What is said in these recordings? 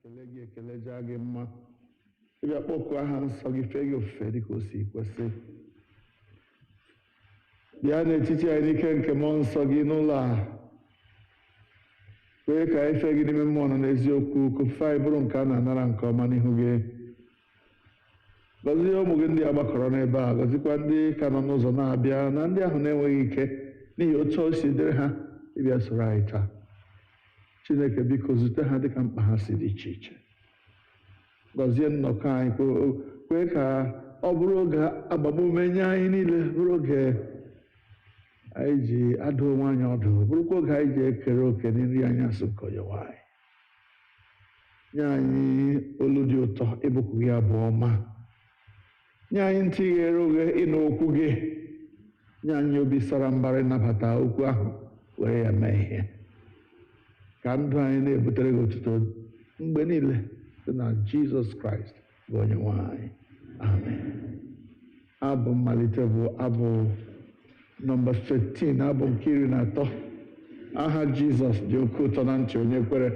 kele gị ekele jaa gị mma ịbịa kpọkuo aha nsọ gị fee gị ofufe dịka o si kwesị. Bịa n'etiti anyị n'ike nke mmụọ nsọ gị n'ụlọ a, kwee ka anyị fee gị n'ime mmụọ na n'eziokwu, ka ofufe anyị bụrụ nke a na-anara nke ọma n'ihu gị. Gọzie ụmụ gị ndị a gbakọrọ n'ebe a, gọzikwa ndị ka nọ n'ụzọ na-abịa na ndị ahụ na-enweghị ike n'ihi otu o si dịrị ha ịbịa soro anyị taa. Chineke biko zute ha dịka mkpa ha si dị iche iche. Gọzie nnọkọ anyị, kwee ka ọ bụrụ oge agbamume nye anyị niile, bụrụ oge anyị ji ada onwe anyị ọdụ, bụrụkwa oge anyị ji ekere oke na nri anyasị nke Onyenwe anyị. Nye anyị olu dị ụtọ ịbụkwu gị Abu-Ọma. Nye anyị ntị ghere oghe ịnụ okwu gị. Nye anyị obi sara mbara ịnabata okwu ahụ were ya mee ihe. Ka ndụ anyị na-ebutere gị otuto mgbe niile site na Jizọs Kraịst bụ Onyenwe anyị. Amen. Abụ mmalite bụ abụ nọmba 13, abụ nke 13. Aha Jizọs dị oke ụtọ na ntị onye kwere.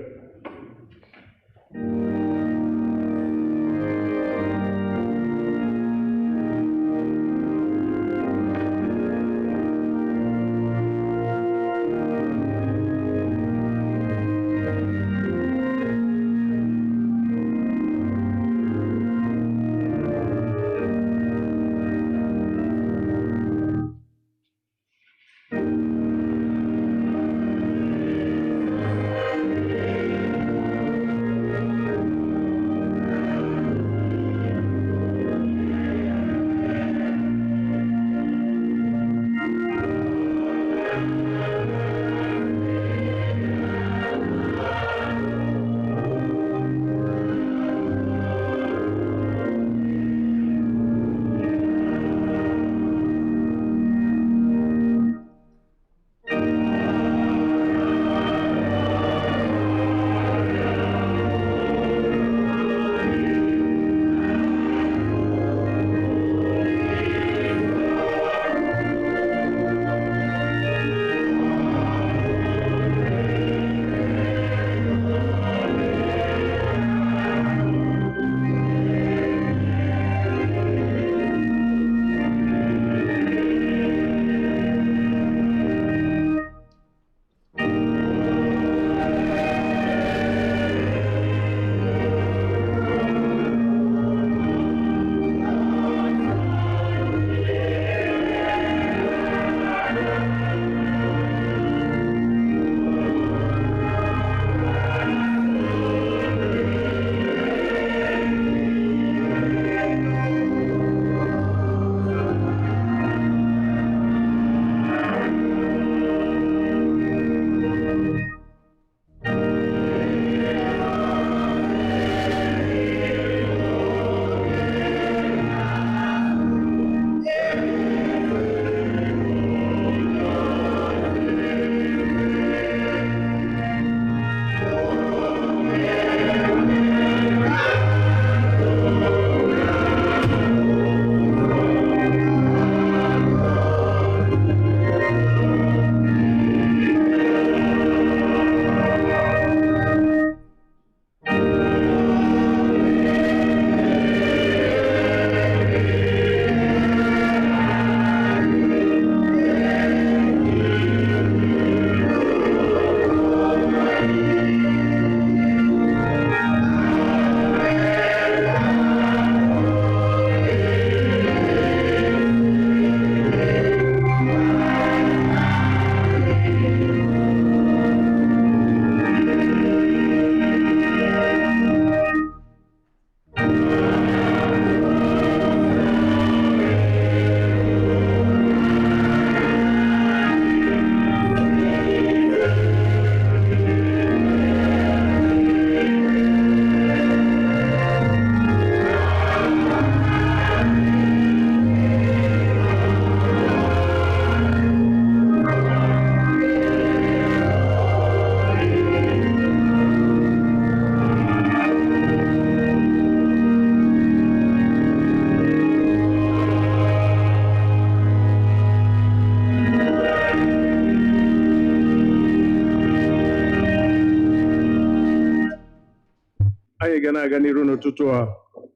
anyị ga na-aga n'iru n'ụtụtụ a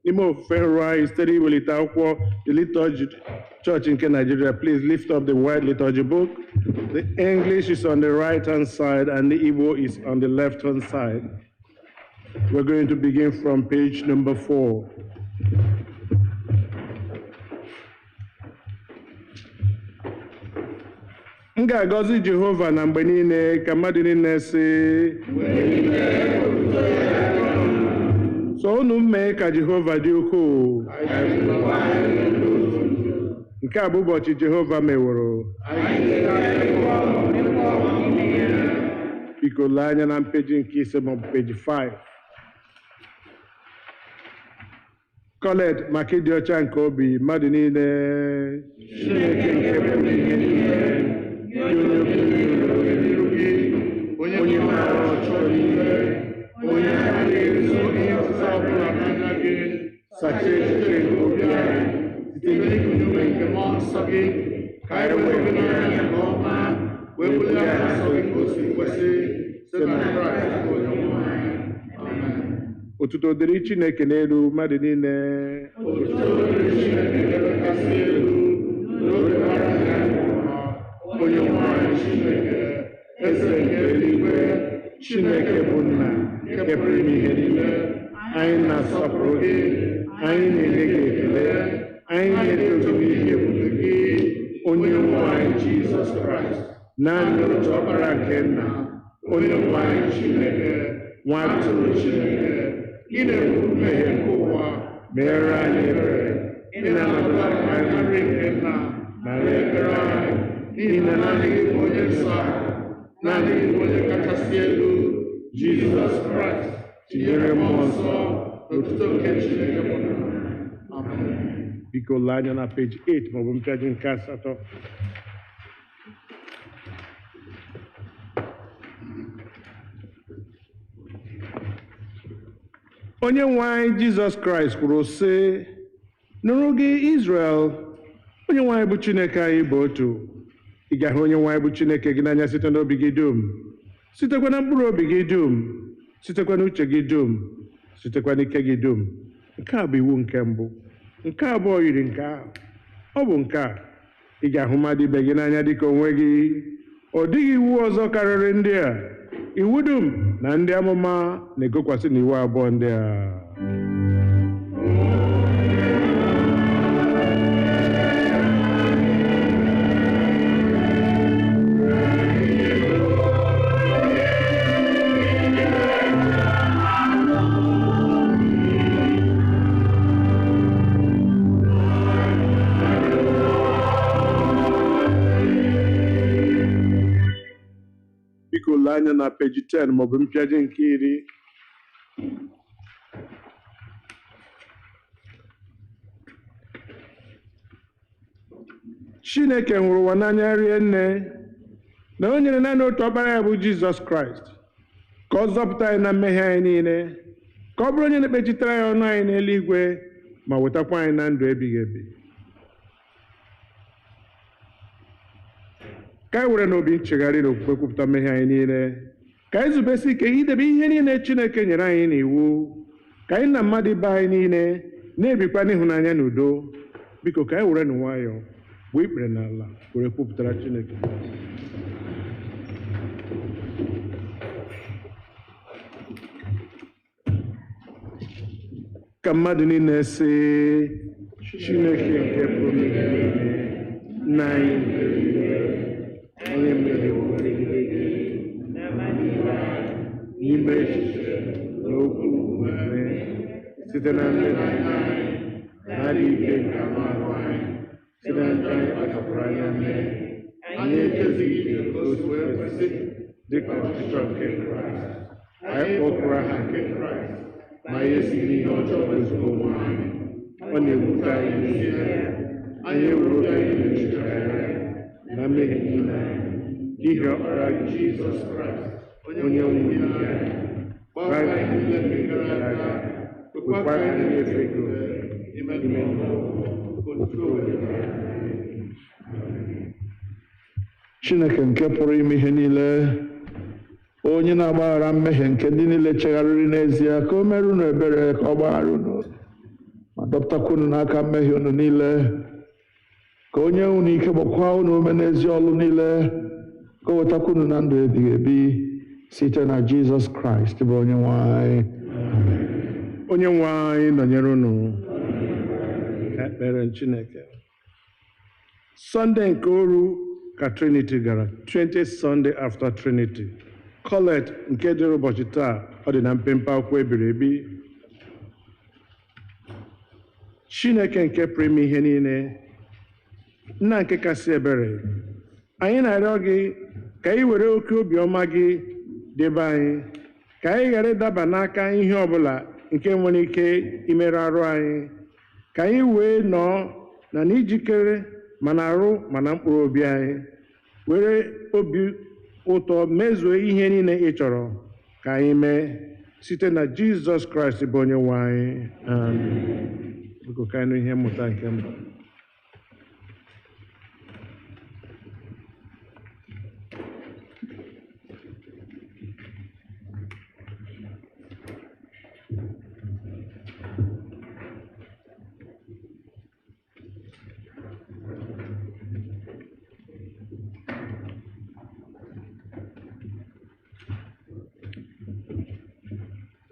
n'ime ofufe nrụ anyị site n'iwelite akwụkwọ the liturgy church nke Nigeria. Please lift up the white liturgy book. The English is on the right hand side and the Igbo is on the left hand side. We're going to begin from page number 4. M ga-agọzi Jehova na mgbe niile ka mmadụ niile sị so unu mee ka Jehova dị ukwuu. Nke a bụ ụbọchị Jehova meworo. Biko lee anya na mpeji nke 5 maọbụ peji 5. Kolekt maka ịdị ọcha nke obi mmadụ niile. Chineke nke pụrụ ihe niile, onye maara ọchọ niile, onye na-ezo ihe ọzọ ọbụla n'anya gị, sachaa echiche nke obi anyị site n'ikuku nke mmụọ nsọ gị, ka anyị wee hụ n'anya nke ọma, wee bulie aha nsọ gị ka o si kwesị, site na Kraịst bụ Onyenwe anyị. Amen. Otuto dịrị Chineke n'elu mmadụ niile. Otuto dịrị Chineke n'elu kasị elu, n'oge mara ya n'ụwa, Onyenwe anyị Chineke, Eze nke eluigwe, Chineke bụ Nna nke pụrụ ime ihe niile. Anyị na-asọpụrụ gị, anyị na-enye gị ekele, anyị na-eto gị n'ihi ebube gị, Onyenwe anyị Jizọs Kraịst, naanị otu Ọkpara nke Nna, Onyenwe anyị Chineke, Nwa Atụrụ Chineke. Ị na-ebu mmehie nke ụwa, meere anyị ebere. Ị na-anọdụ aka nri nke Nna na ekpere anyị, n'ihi na naanị gị bụ onye nsọ ahụ, naanị gị bụ onye kachasị elu, Jizọs Kraịst, tinyere mmụọ nsọ n'otuto nke Chineke bụ Nna. Amen. Biko lee anya na peji 8 maọbụ mpịaji nke 8. Onyenwe anyị Jizọs Kraịst kwuru sị, nụrụ gị Izrel, Onyenwe anyị bụ Chineke anyị bụ otu. Ị ga-ahụ Onyenwe anyị bụ Chineke gị n'anya site n'obi gị dum, sitekwa na mkpụrụ obi gị dum, sitekwa n'uche gị dum, sitekwa n'ike gị dum. Nke a bụ iwu nke mbụ. Nke abụọ yiri nke ahụ. Ọ bụ nke a, ị ga-ahụ mmadụ ibe gị n'anya dịka onwe gị. Ọ dịghị iwu ọzọ karịrị ndị a. Iwu dum na ndị amụma na-egokwasị n'iwu abụọ ndị a. Biko lee anya na peji 10 maọbụ mpịaji nke 10. Chineke hụrụ ụwa n'anya rie nne na o nyere naanị otu Ọkpara ya bụ Jizọs Kraịst ka ọ zọpụta anyị na mmehie anyị niile, ka ọ bụrụ onye na-ekpechitara ya ọnụ anyị n'eluigwe ma wetakwa anyị na ndụ ebighị ebi. Ka anyị were n'obi nchegharị na okwukwe kwupụta mmehie anyị niile, ka anyị zubesi ike idebe ihe niile Chineke nyere anyị n'iwu, ka anyị na mmadụ ibe anyị niile na-ebikwa n'ịhụnanya na udo. Biko ka anyị were n'nwayọọ gbuo ikpere n'ala were kwupụtara Chineke. Ka mmadụ niile sị, Chineke nke pụrụ ihe niile, Nna anyị nke eluigwe, onye mere megide gị n'ime echiche na okwu omume site na mmehie anyị na adịghị ike nke anụ ahụ anyị, site na njọ anyị kpachapụrụ anya mee, anyị ejezighị ije ka o si wee kwesị dịka ọchịchọ nke Kraịst. Anyị kpọkụrụ aha nke Kraịst, ma ihe si n'ihe ọjọọ wezụga onwe anyị. Ọ na-ewute anyị n'ezie, anyị ewuru oge anyị na-echegharị na mmehie niile anyị, n'ihi Ọkpara gị Jizọs Kraịst, onye nwụrụ ihe anyị, gbara anyị niile mgbe gara aga, kwekwa ka anyị na-efe gị ime Chineke nke pụrụ ime ihe niile, onye na-agbaghara mmehie nke ndị niile chegharịrị n'ezie, ka o mere unu ebere, ka ọ gbaghara unu ma dọpụtakwa unu n'aka mmehie unu niile, ka onye unu ike gbakwa unu ume n'ezi ọlụ niile, ka o wetakwa unu na ndụ ebighị ebi site na Jizọs Kraịst bụ onye nwe anyị. Onye nwe anyị nọnyere unu. Ekpere Chineke. Sunday nke-oru ka Trinity gara, 20th Sunday after Trinity. Kolekt nke dịrị ụbọchị taa, ọ dị na mpempe akwụkwọ ebiri ebi. Chineke nke pụrụ ime ihe niile, Nna nke kasị ebere, anyị na-arịọ gị ka anyị were oke obiọma gị debe anyị, ka anyị ghara ịdaba n'aka ihe ọbụla nke nwere ike imerụ arụ anyị, ka anyị wee nọọ na n'ijikere ma na arụ ma na mkpụrụ obi anyị, were obi ụtọ mezuo ihe niile ị chọrọ ka anyị mee site na Jizọs Kraịst bụ onye nwe anyị. Biko ka anyị nụ ihe mmụta nke mbụ.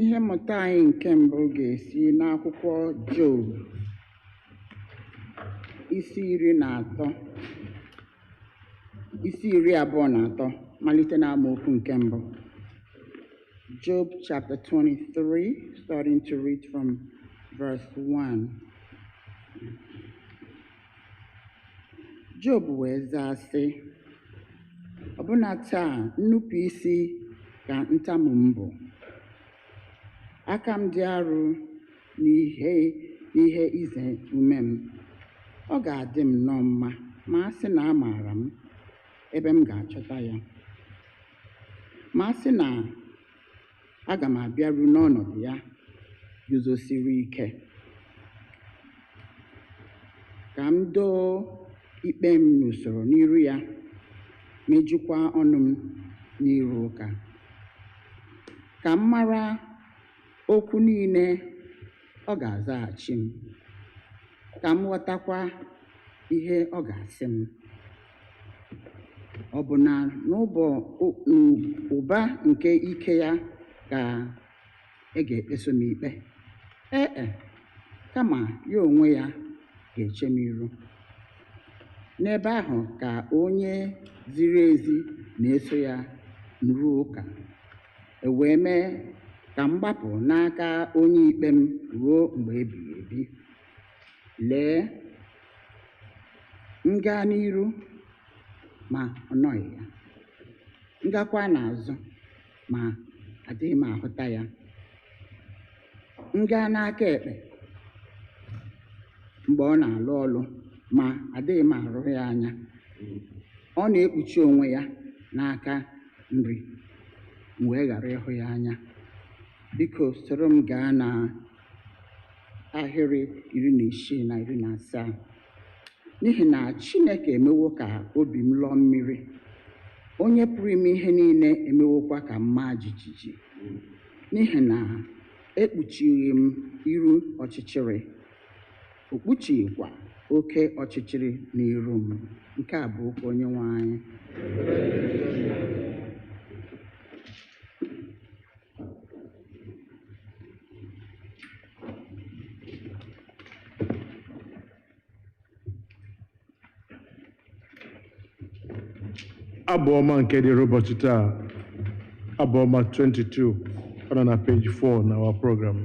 Ihe mmụta anyị nke mbụ ga-esi n'akwụkwọ Job isi 23 malite na amaokwu nke mbụ. Job chapter 23, starting to read from verse 1. Job wee zaa sị, ọbụna taa nnupụ isi ka ntamu m bụ. Aka m dị arụ n'ihe ize ume m. Ọ ga-adị m nnọọ mma ma a sị na amaara m ebe m ga-achọta ya, ma a sị na aga m abịaru n'ọnọdụ ya guzosiri ike, ka m doo ikpe m n'usoro n'iru ya, mejukwa ọnụ m n'iru ụka, ka m mara okwu niile ọ ga-azaghachi m, ka m ghọtakwa ihe ọ ga-asị m. Ọ bụ na n'ụba nke ike ya ka ga-ekpeso m ikpe? Kama ya onwe ya ga-eche m iru. N'ebe ahụ ka onye ziri ezi na-eso ya nruo ụka, wee mee ka m gbapụ n'aka onye ikpe m ruo mgbe ebighị ebi. Lee, m gaa n'iru ma ọ nọghị ya, m gakwa n'azụ ma adịghị m ahụta ya, m gaa n'aka ekpe mgbe ọ na-alụ ọlụ ma adịghị m ahụ ya anya. Ọ na-ekpuchi onwe ya n'aka nri, m wee ghara ịhụ ya anya. Biko soro m gaa na Ahiri 16 na 17. N'ihi na Chineke emewo ka obi m lọọ mmiri, onye pụrụ ime ihe niile emewokwa ka m maa jijiji. N'ihi na ekpuchighị m iru ọchịchịrị, o kpuchighịkwa oke ọchịchịrị n'iru m. Nke a bụ okwu Onyenwe anyị. Abu-Ọma nke dịrị ụbọchị taa, Abu-Ọma 22, ọ nọ na page 4 na our program.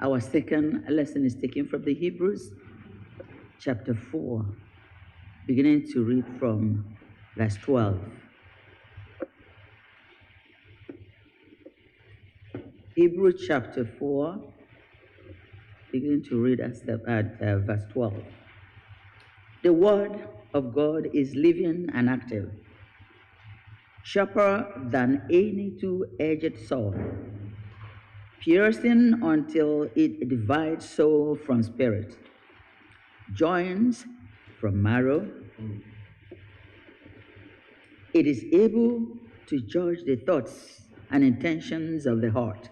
Our second lesson is taken from the Hebrews chapter 4, beginning to read from verse 12. Hebrews chapter 4, beginning to read at verse 12. The word of God is living and active, sharper than any two-edged sword, piercing until it divides soul from spirit, joints from marrow. It is able to judge the thoughts and intentions of the heart.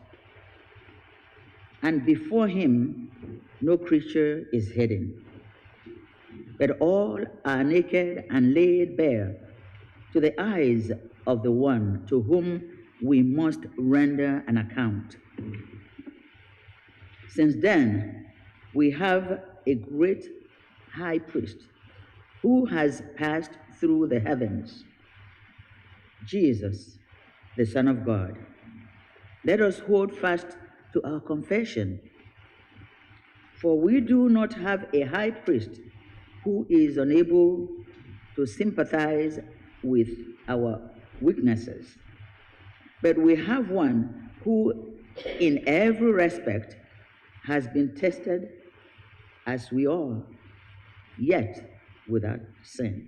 And before him, no creature is hidden, but all are naked and laid bare to the eyes of the one to whom we must render an account. Since then, we have a great high priest who has passed through the heavens, Jesus, the Son of God. Let us hold fast to our confession, for we do not have a high priest who is unable to sympathize with our weaknesses, but we have one who in every respect has been tested as we are, yet without sin.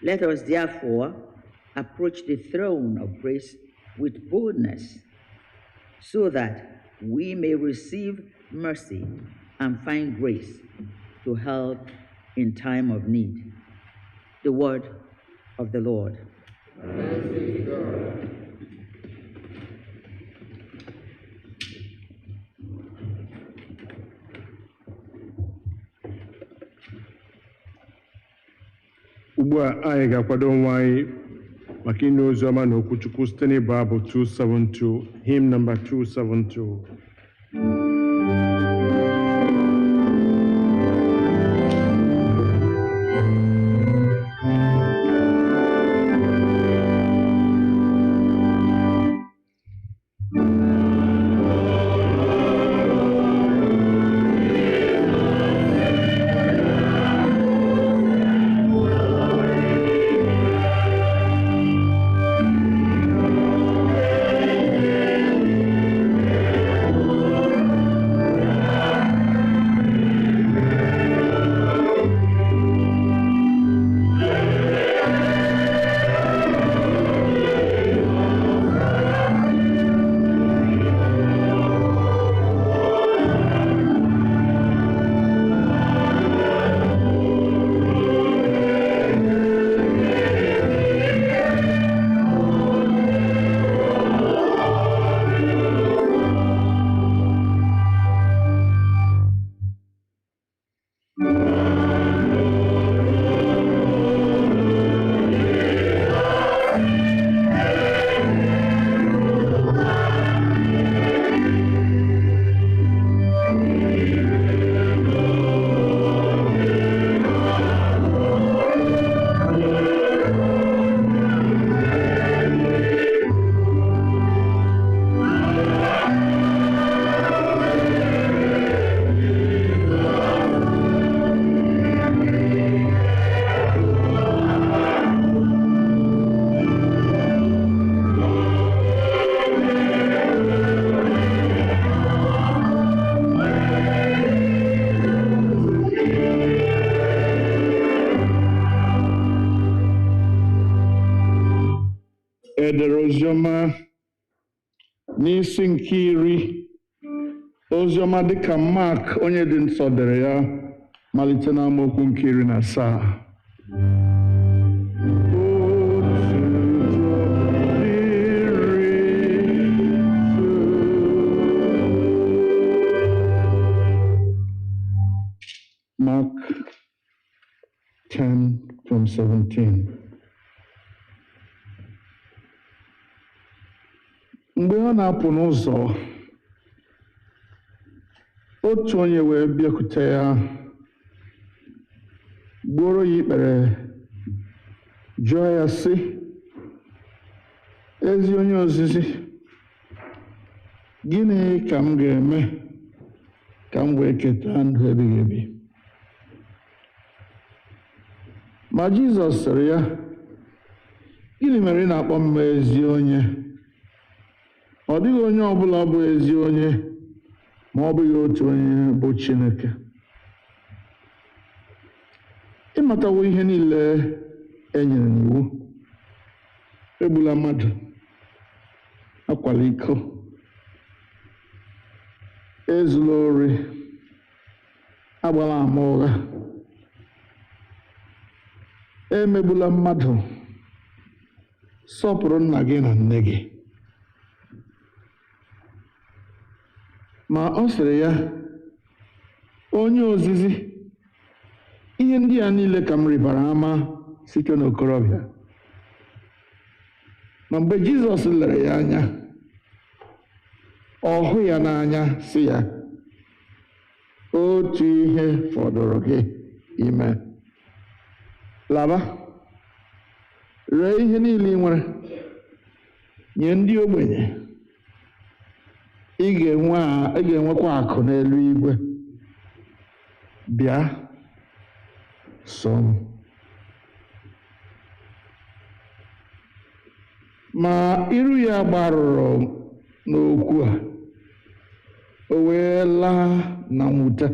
Let us therefore approach the throne of grace with boldness, so that we may receive mercy and find grace to help in time of need. The word of the Lord. Ugbu a anyị ga-akwado onwe anyị maka ịnụ ozi ọma na okwuchukwu site n'ịbụ abụ 272, hymn number 272. Edere oziọma n'isi nke 10, oziọma dịka Mark onye dị nsọ dere ya, malite n'amaokwu nke 17. Mark 10 from 17. Mgbe ọ na-apụ n'ụzọ, otu onye wee bịakwute ya, gbuoro ya ikpere, jụọ ya sị, ezi onye ozizi, gịnị ka m ga-eme ka m wee keta ndụ ebighị ebi. Ma Jizọs sịrị ya, gịnị mere ị na-akpọ m ezi onye? Ọ dịghị onye ọbụla bụ ezi onye ma ọ bụghị otu onye bụ Chineke. Ịmatawo ihe niile e nyere n'iwu: egbula mmadụ, akwala iko, ezula ori, agbala ama ụgha, emegbula mmadụ, sọpụrụ nna gị na nne gị. Ma ọ sịrị ya, onye ozizi, ihe ndị a niile ka m rịbara ama site n'okorobịa. Ma mgbe Jizọs lere ya anya, ọ hụ ya n'anya sị ya, otu ihe fọdụrụ gị ime. Laba, ree ihe niile ị nwere, nye ndị ogbenye, ị ga-enwekwa akụ n'elu igwe. Bịa, so m. Ma iru ya gbarụrụ n'okwu a, o wee laa na mwute,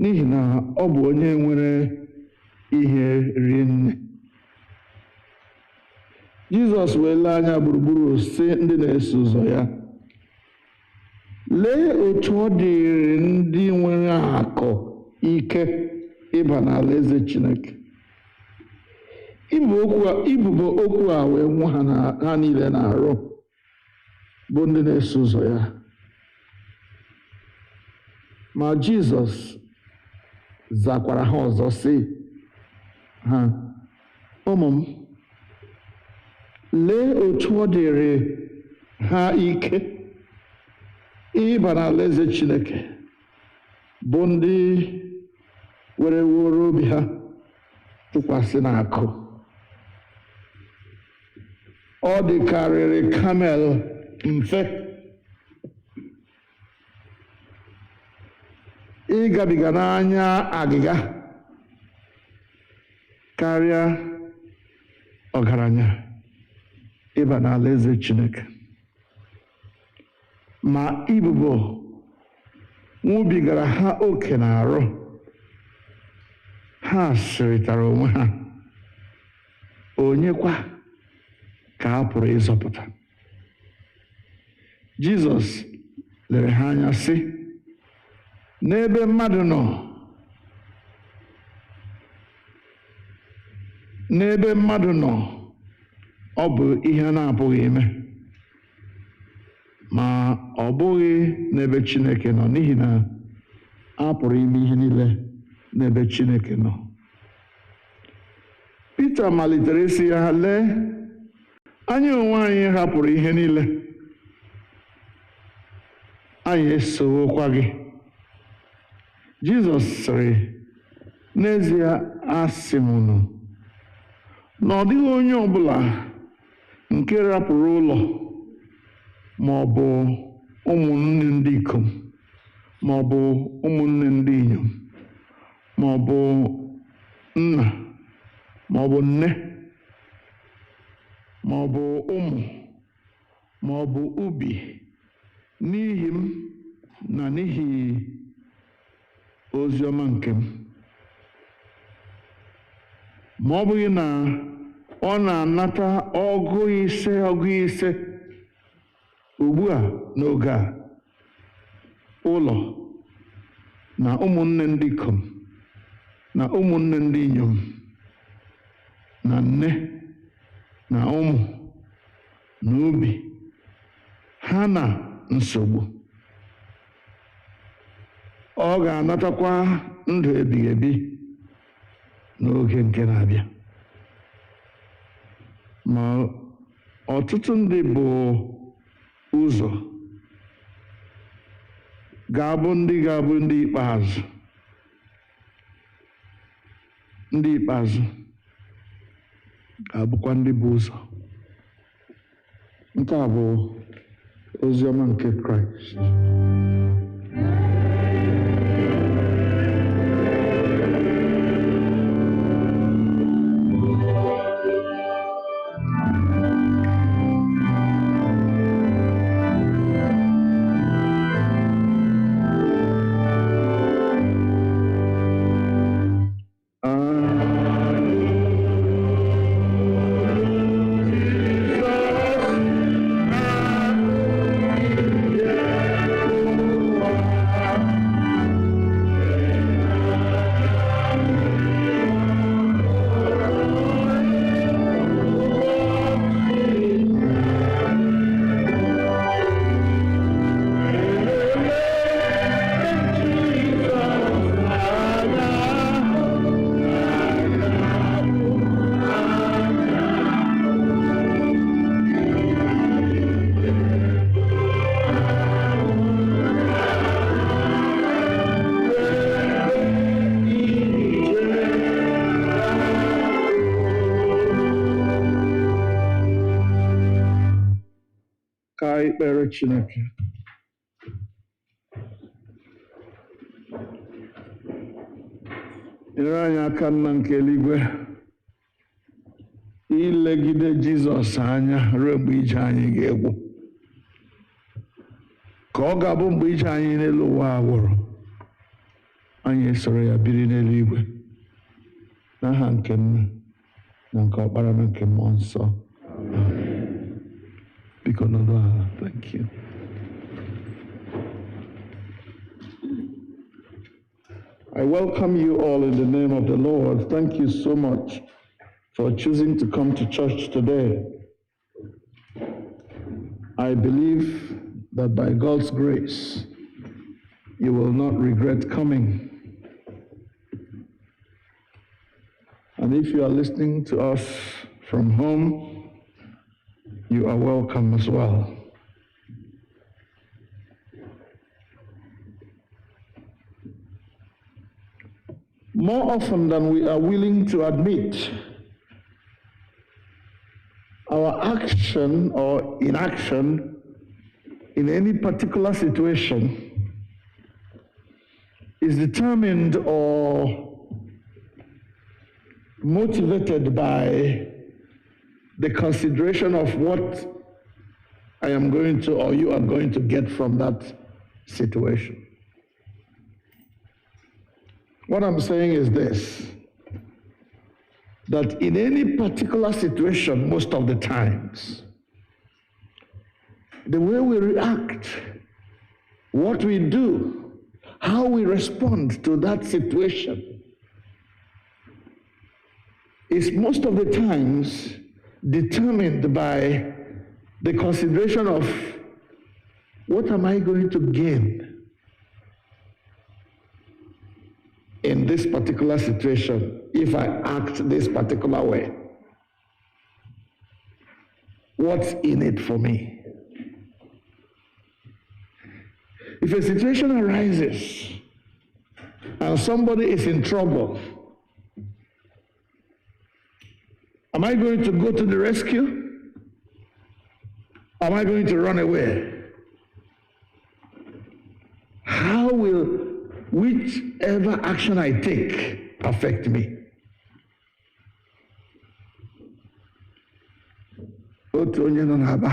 n'ihi na ọ bụ onye nwere ihe rinne. Jizọs wee lee anya gburugburu sị ndị na-eso ụzọ ya, lee otu ọ dịrị ndị nwere akụ ike ịba n'alaeze Chineke. Ibubo okwu a wee nwụ ha niile na-arụ, bụ ndị na-eso ụzọ ya. Ma Jizọs zakwara ha ọzọ sị ha, ụmụ m, lee otu ọ dịrị ha ike ịba n'alaeze Chineke, bụ ndị were woro obi ha tụkwasị n'akụ. Ọ dịkarịrị kamel mfe ịgabiga n'anya agịga karịa ọgaranya ịba n'alaeze Chineke. Ma ibubo nwụbigara ha oke n'arụ, ha sịrịtara onwe ha, onyekwa ka a pụrụ ịzọpụta? Jizọs lere ha anya sị, n'ebe mmadụ nọ, ọ bụ ihe a na-apụghị ime, ma ọ bụghị n'ebe Chineke nọ, n'ihi na a pụrụ ime ihe niile n'ebe Chineke nọ. Pita malitere isi ya, lee, anyị onwe anyị hapụrụ ihe niile, anyị esowokwa gị. Jizọs sịrị, n'ezie asị m unu, na ọ dịghị onye ọbụla nke rapụrụ ụlọ, ma ọ bụ ụmụnne ndị ikom, ma ọ bụ ụmụnne ndị inyom, ma ọ bụ nna, ma ọ bụ nne, ma ọ bụ ụmụ, ma ọ bụ ubi, n'ihi m na n'ihi ozi ọma nke m, ma ọ bụghị na ọ na-anata ọgụ ise ugbu a n'oge a, ụlọ na ụmụnne ndị ikom na ụmụnne ndị inyom na nne na ụmụ na ubi, ha na nsogbu, ọ ga-anatakwa ndụ ebighị ebi n'oge nke na-abịa. Ma ọtụtụ ndị bụ ụzọ ga-abụ ndị ikpeazụ. Ndị ikpeazụ ga-abụkwa ndị bụ ụzọ. Nke a bụ ozi ọma nke Kraịst. ekpere Chineke. Nyere anyị aka, Nna nke eluigwe, ilegide Jizọs anya ruo mgbe ije anyị ga-egwu, ka ọ ga-abụ mgbe ije anyị n'elu ụwa agwụrụ, anyị esoro ya biri n'eluigwe, n'aha nke Nna na nke Ọkpara na nke Mmụọ Nsọ. Biko nọdụ ala. Thank you. I welcome you all in the name of the Lord. Thank you so much for choosing to come to church today. I believe that by God's grace, you will not regret coming. And if you are listening to us from home, you are welcome as well. More often than we are willing to admit, our action or inaction in any particular situation is determined or motivated by the consideration of what I am going to or you are going to get from that situation. What I'm saying is this, that in any particular situation, most of the times, the way we react, what we do, how we respond to that situation is most of the times determined by the consideration of what am I going to gain in this particular situation if I act this particular way? What's in it for me? If a situation arises and somebody is in trouble, am I going to go to the rescue? Am I going to run away? How will whichever action I take affect me? Otu onye nọ n'Aba.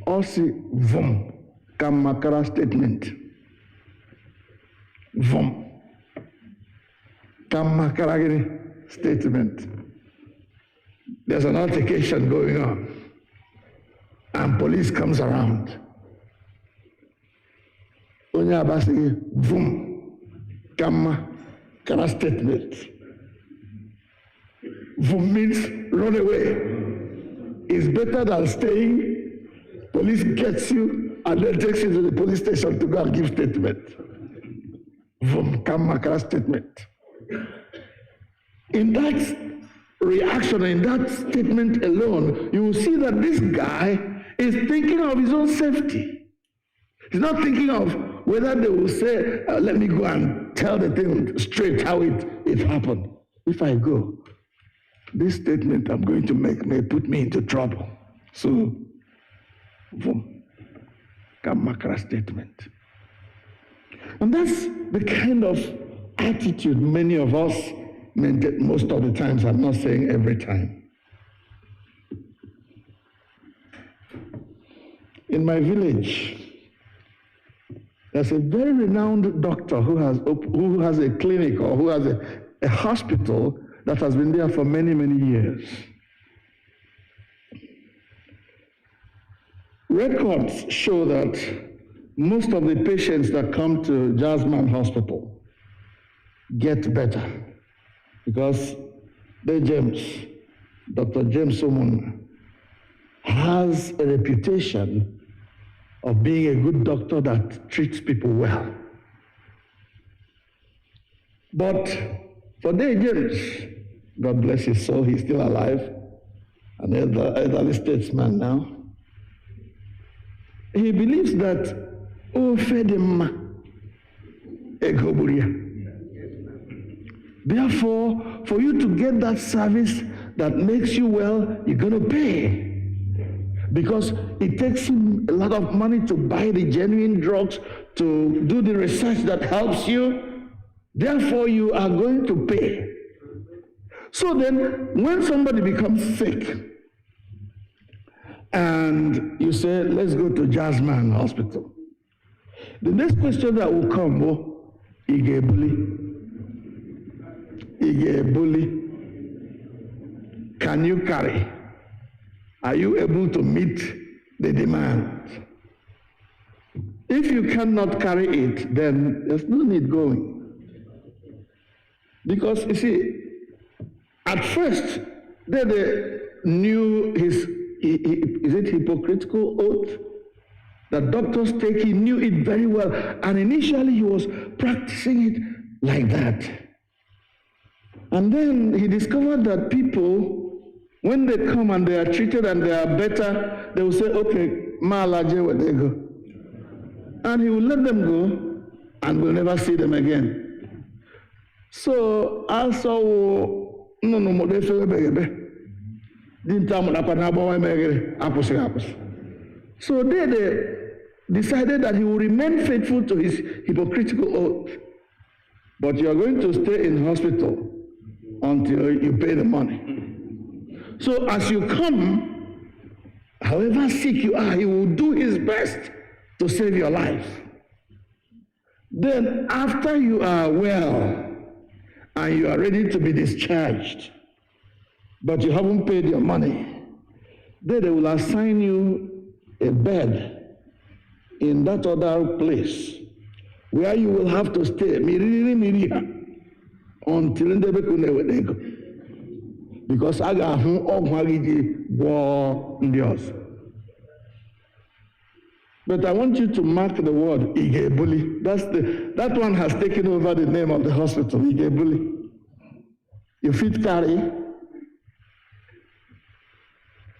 Ọ sị vom ka makara statement. Vom ka makara gịnị statement. There's an altercation going on, and police comes around. Onye Aba sị vom ka makara statement. Vom means run away. It's better than staying. Police gets you and then takes you to the police station to go and give statement. Vom ka makara statement. In that reaction, in that statement alone, you will see that this guy is thinking of his own safety. He's not thinking of whether they will say, let me go and tell the thing straight how it happened. If I go, this statement I'm going to make may put me into trouble. So, maka statement. And that's the kind of attitude many of us maintain most of the times. I'm not saying every time. In my village, there's a very renowned doctor who has a clinic or who has a hospital that has been there for many, many years. Records show that most of the patients that come to Jasmine Hospital get better because Dr. James Somon, has a reputation of being a good doctor that treats people well. But for Dr. James, God bless his soul, he's still alive, an elderly statesman now. He believes that therefore, for you to get that service that makes you well, you're going to pay. Because it takes him a lot of money to buy the genuine drugs, to do the research that helps you. Therefore, you are going to pay. So then, when somebody becomes sick, and you say, let's go to Jasmine Hospital, the next question that will come, can you carry? Are you able to meet the demand? If you cannot carry it, then there's no need going. Because you see, at first, they knew is it hypocritical oath that doctors take? He knew it very well, and initially he was practicing it like that. And then he discovered that people, when they come and they are treated and they are better, they will say, okay, Malaje, where they go. And he will let them go and will never see them again. So, also, so they decided that he will remain faithful to his hypocritical oath. But you are going to stay in hospital until you pay the money. So as you come, however sick you are, he will do his best to save your life. Then after you are well and you are ready to be discharged, but you haven't paid your money, then they will assign you a bed in that other place where you will have to stay until they go. Because I got But I want you to mark the word Igebuli. That one has taken over the name of the hospital, Igebuli. You fit carry.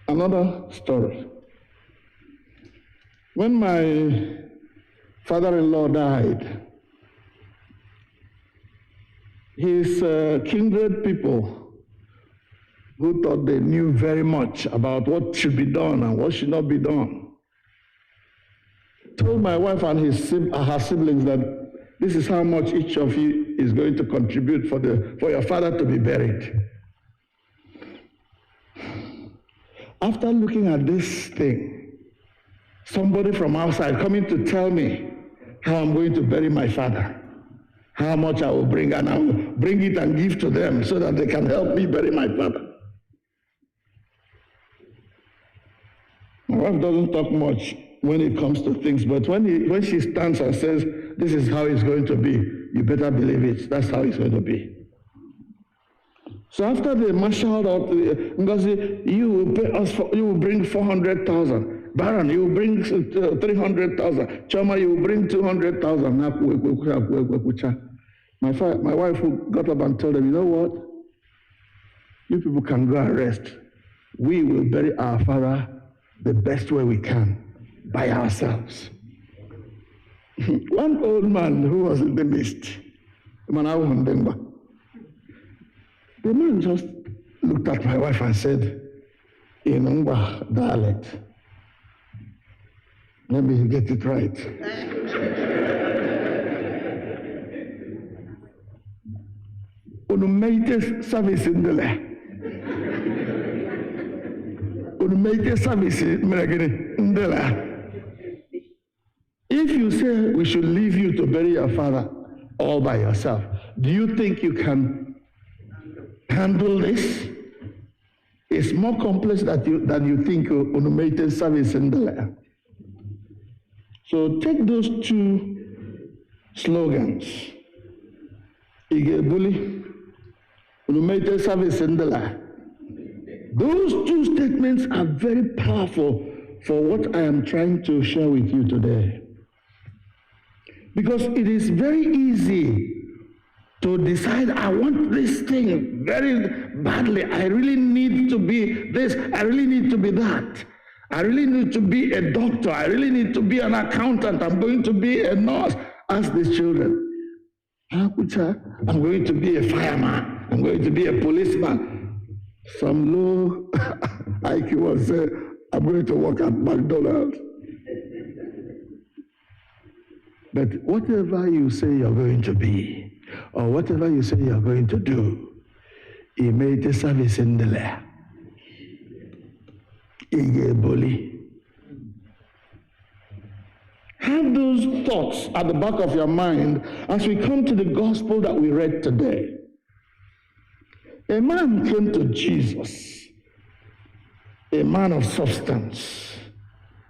Another story. When my father-in-law died, his kindred people, who thought they knew very much about what should be done and what should not be done, told my wife and her siblings that this is how much each of you is going to contribute for your father to be buried. After looking at this thing, somebody from outside coming to tell me how I'm going to bury my father, how much I will bring, and I will bring it and give to them so that they can help me bury my father. My wife doesn't talk much when it comes to things, but when she stands and says, this is how it's going to be, you better believe it. That's how it's going to be. So after they marshaled out, Ngozi, you will pay us you will bring 400,000. Baron, you will bring 300,000. Choma, you will bring 200,000. My wife got up and told them, you know what? You people can go and rest. We will bury our father the best way we can, by ourselves. One old man who was in the midst, the man just looked at my wife and said, in Ngwa dialect. Let me get it right. Omitted service in the land. Omitted service in the land. If you say we should leave you to bury your father all by yourself, do you think you can handle this? It's more complex than you think. Omitted service in the land. So take those two slogans. Igebuli, omitted service in the land. Those two statements are very powerful for what I am trying to share with you today. Because it is very easy to decide, I want this thing very badly. I really need to be this. I really need to be that. I really need to be a doctor. I really need to be an accountant. I'm going to be a nurse. Ask these children. I'm going to be a fireman. I'm going to be a policeman. Some low IQ will say, I'm going to work at McDonald's. But whatever you say you're going to be, or whatever you say you're going to do, he made a service in the land. Have those thoughts at the back of your mind as we come to the gospel that we read today. A man came to Jesus, a man of substance,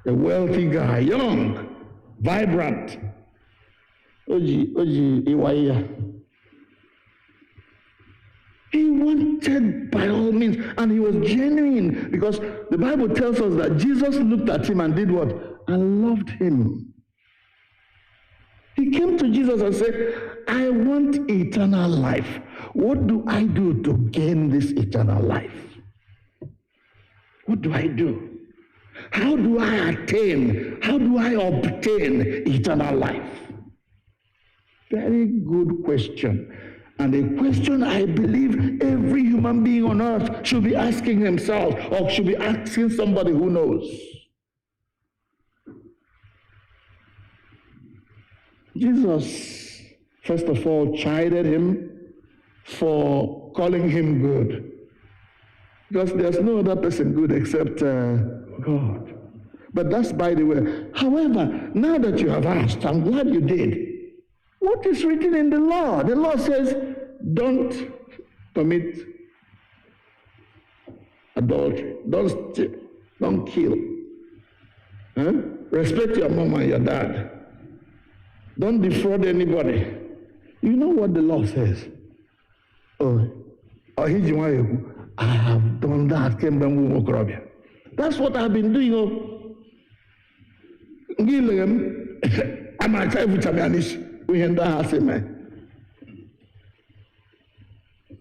a wealthy guy, young, vibrant. He wanted by all means, and he was genuine, because the Bible tells us that Jesus looked at him and did what? And loved him. He came to Jesus and said, I want eternal life. What do I do to gain this eternal life? What do I do? How do I attain? How do I obtain eternal life? Very good question. And a question I believe every human being on earth should be asking himself, or should be asking somebody who knows. Jesus, first of all, chided him for calling him good. Because there's no other person good except God. But that's by the way. However, now that you have asked, I'm glad you did. What is written in the law? The law says, don't commit adultery, don't steal, don't kill. Respect your mom and your dad. Don't defraud anybody. You know what the law says? I have done that. That's what I've been doing. I'm a child with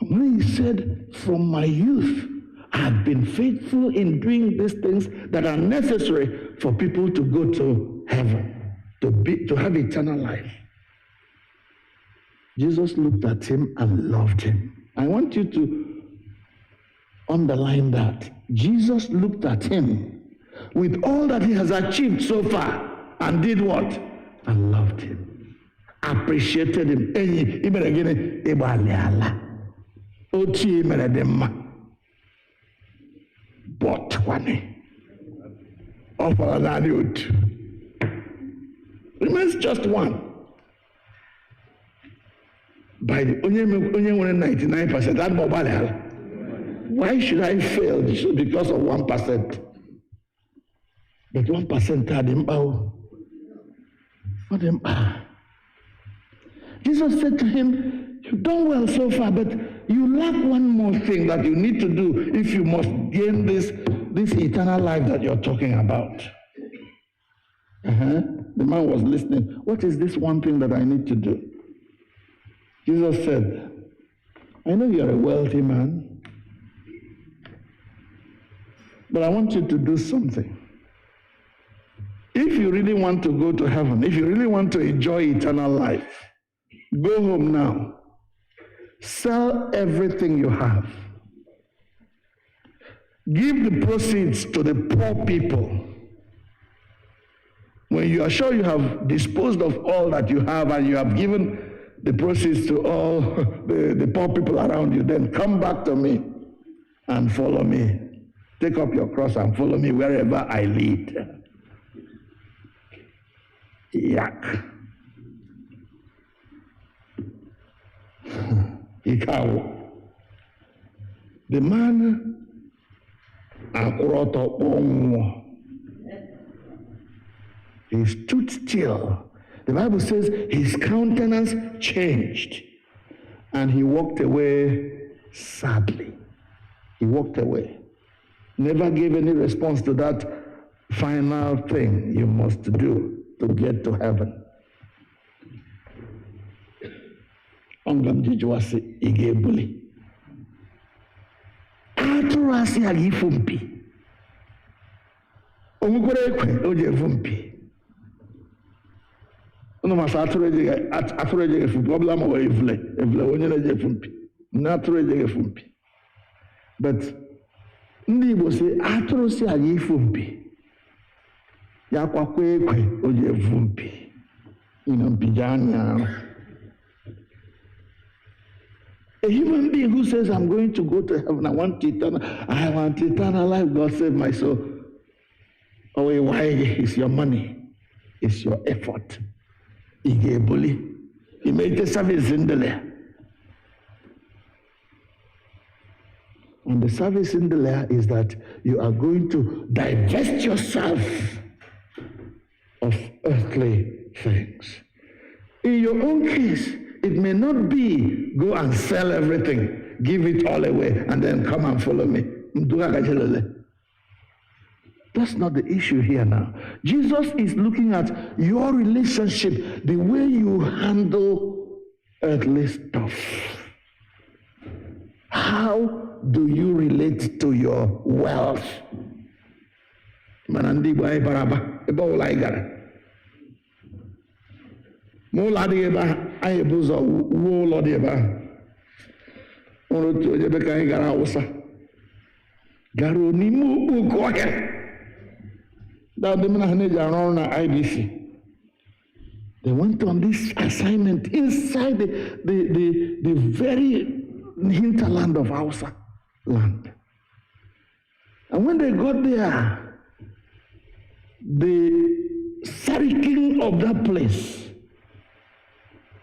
when he said, from my youth, I have been faithful in doing these things that are necessary for people to go to heaven, to have eternal life. Jesus looked at him and loved him. I want you to underline that. Jesus looked at him with all that he has achieved so far and did what? And loved him. Appreciated him. But remains just one. By the only 99%, that mobile. Why should I fail? Because of 1%. But 1% had him out. Jesus said to him, you've done well so far, but you lack one more thing that you need to do if you must gain this eternal life that you're talking about. The man was listening. What is this one thing that I need to do? Jesus said, I know you're a wealthy man, but I want you to do something. If you really want to go to heaven, if you really want to enjoy eternal life, go home now. Sell everything you have. Give the proceeds to the poor people. When you are sure you have disposed of all that you have and you have given the proceeds to all the poor people around you, then come back to me and follow me. Take up your cross and follow me wherever I lead. Yak. Ikawo. The man he stood still. The Bible says his countenance changed and he walked away sadly. He walked away. Never gave any response to that final thing you must do to get to heaven. Ongam jijuwasi igebuli. Aturasi agifumpi. Omukore ekwe oje fumpi. Ono masa atureje fumpi. Wabla mo evle onye na fumpi. Na atureje fumpi. But ndị Igbo sị atụrụ si aga ifu mpi ya kwakwa ekwe o ji efu mpi mpija anya. A human being who says, I'm going to go to heaven, I want eternal life, God save my soul. Oh, why? It's your money, it's your effort. He made the service in the layer. And the service in the layer is that you are going to divest yourself of earthly things. In your own case, it may not be go and sell everything, give it all away, and then come and follow me. That's not the issue here now. Jesus is looking at your relationship, the way you handle earthly stuff. How do you relate to your wealth? Manandi boy baraba eba ola gara. Mo la de eba aye buzo wo lo de eba. Ono to je be kan gara Hausa. Garo ni mu bu ko ke. Da de na ne ja na IBC. They went on this assignment inside the very hinterland of Hausa land. And when they got there, the Sariki of that place,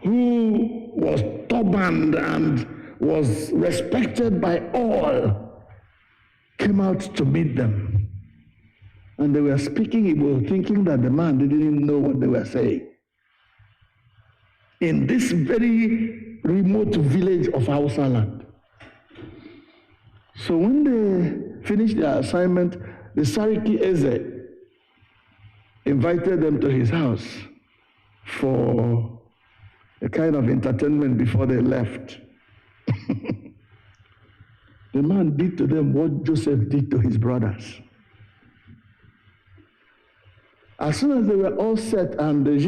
who was turbaned and was respected by all, came out to meet them. And they were speaking Igbo, thinking that the man didn't even know what they were saying. In this very remote village of Hausa land. So when they finished their assignment, the Sariki Eze invited them to his house for a kind of entertainment before they left. The man did to them what Joseph did to his brothers. As soon as they were all set and they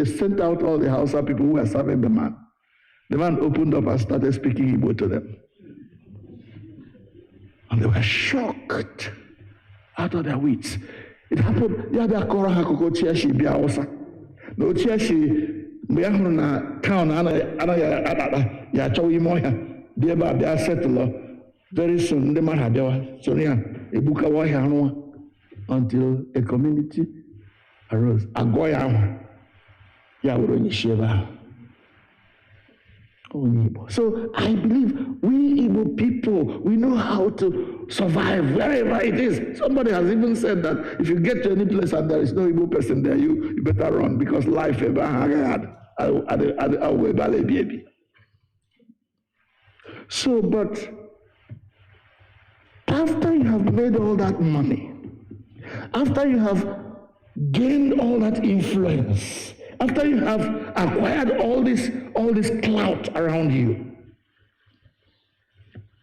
sent out all the Hausa people who were serving the man opened up and started speaking Igbo to them. And they were shocked out of their wits. It happened, no chiashi, na town, ya chowi moya, Biaba, they are settled. Very soon, the man had Sonia, a book of until a community arose. Agoya, Yawro Shiva. So I believe we Igbo people, we know how to survive wherever it is. Somebody has even said that if you get to any place and there is no Igbo person there, you better run because life ever had. So, but after you have made all that money, after you have gained all that influence, after you have acquired all this clout around you,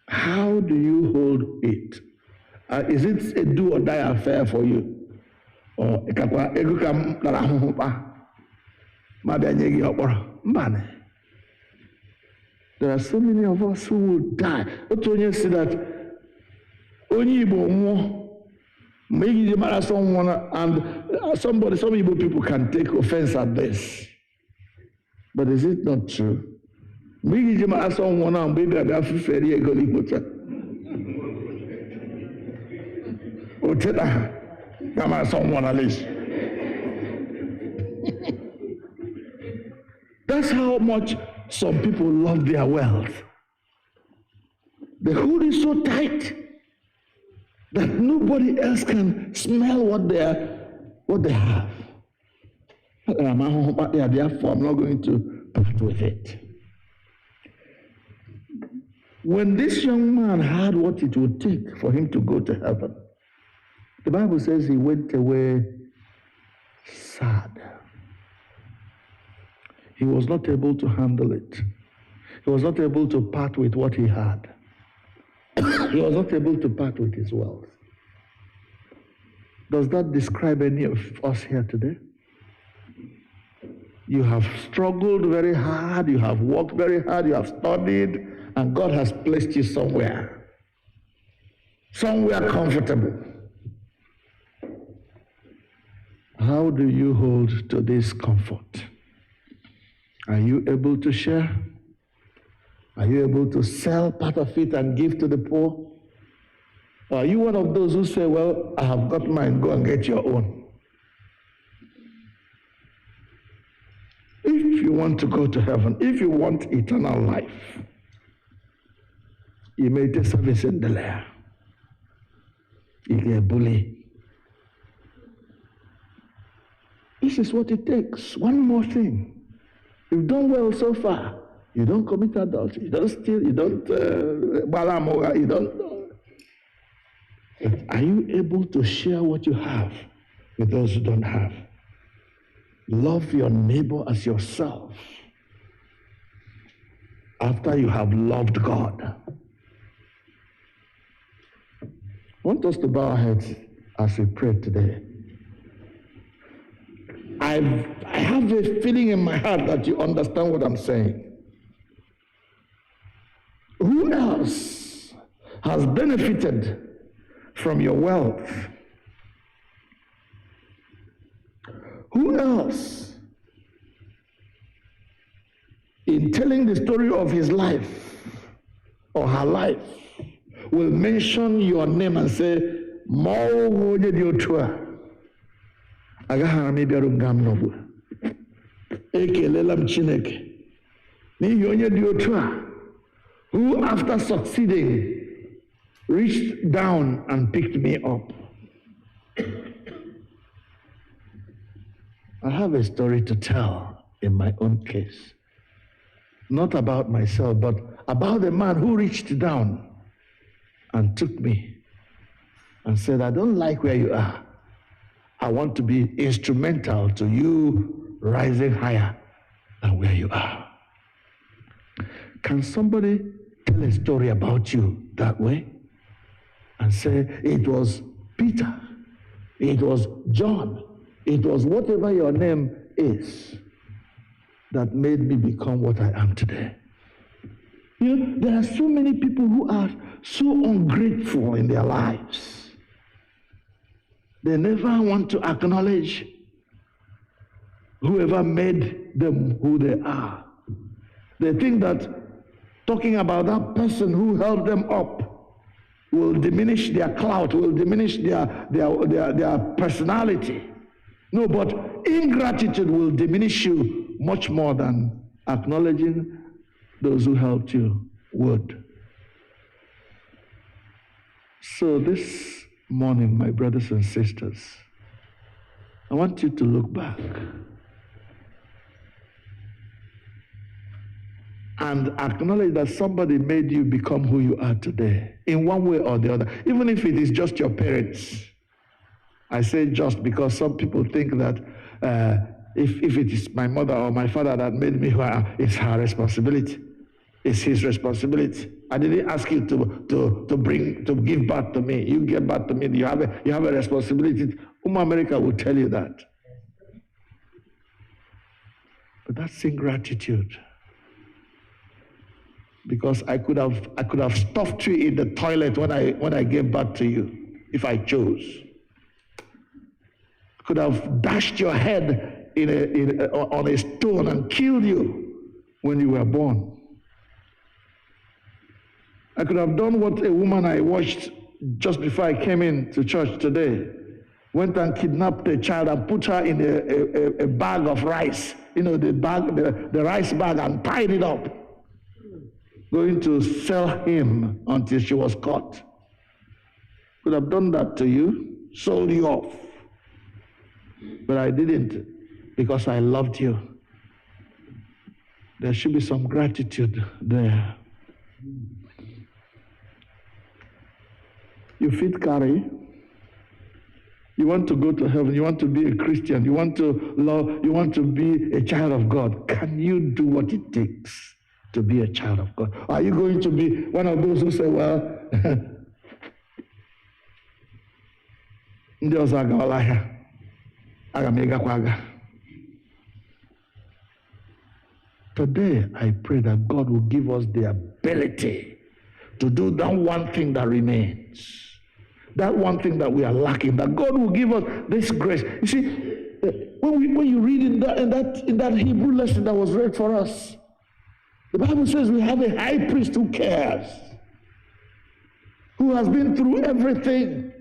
how do you hold it? Is it a do or die affair for you? Or there are so many of us who will die. Otonye said that Only Igbo nwụọ, maybe someone, and some Igbo people can take offense at this. But is it not true? Maybe someone and baby I got ferry go come on, someone at least. That's how much some people love their wealth. The hood is so tight that nobody else can smell what they have. Therefore, I'm not going to part with it. When this young man heard what it would take for him to go to heaven, the Bible says he went away sad. He was not able to handle it. He was not able to part with what he had. He was not able to part with his wealth. Does that describe any of us here today? You have struggled very hard, you have worked very hard, you have studied, and God has placed you somewhere comfortable. How do you hold to this comfort? Are you able to share? Are you able to sell part of it and give to the poor? Or are you one of those who say, well, I have got mine, go and get your own? If you want to go to heaven, if you want eternal life, you may take service in the lair. You get bully. This is what it takes. One more thing. You've done well so far. You don't commit adultery. You don't steal. You don't balamoga. You don't. Are you able to share what you have with those who don't have? Love your neighbor as yourself after you have loved God. I want us to bow our heads as we pray today. I have a feeling in my heart that you understand what I'm saying. Who else has benefited from your wealth? Who else, in telling the story of his life or her life, will mention your name and say, Mo Otuto Diri Chineke N'Elu, who after succeeding reached down and picked me up. I have a story to tell in my own case. Not about myself, but about the man who reached down and took me and said, I don't like where you are. I want to be instrumental to you rising higher than where you are. Can somebody tell a story about you that way and say, it was Peter, it was John, it was whatever your name is that made me become what I am today? You know, there are so many people who are so ungrateful in their lives. They never want to acknowledge whoever made them who they are. They think that talking about that person who held them up will diminish their clout, will diminish their personality. No, but ingratitude will diminish you much more than acknowledging those who helped you would. So this morning, my brothers and sisters, I want you to look back and acknowledge that somebody made you become who you are today in one way or the other, even if it is just your parents. I say just because some people think that if it is my mother or my father that made me who I am, it's her responsibility. It's his responsibility. I didn't ask you to give birth to me. You give birth to me. You have a responsibility. America will tell you that. But that's ingratitude. because I could have stuffed you in the toilet when I gave birth to you, if I chose. I could have dashed your head on a stone and killed you when you were born. I could have done what a woman I watched just before I came in to church today, went and kidnapped a child and put her in a bag of rice, the rice bag, and tied it up, going to sell him until she was caught. Could have done that to you, sold you off. But I didn't, because I loved you. There should be some gratitude there. You fit carry. You want to go to heaven. You want to be a Christian. You want to love. You want to be a child of God. Can you do what it takes to be a child of God? Are you going to be one of those who say, well, ndị ọzọ agawala ahịa, aga m egakwa aga? Today, I pray that God will give us the ability to do that one thing that remains. That one thing that we are lacking, that God will give us this grace. You see, when you read in that Hebrew lesson that was read for us, the Bible says we have a high priest who cares, who has been through everything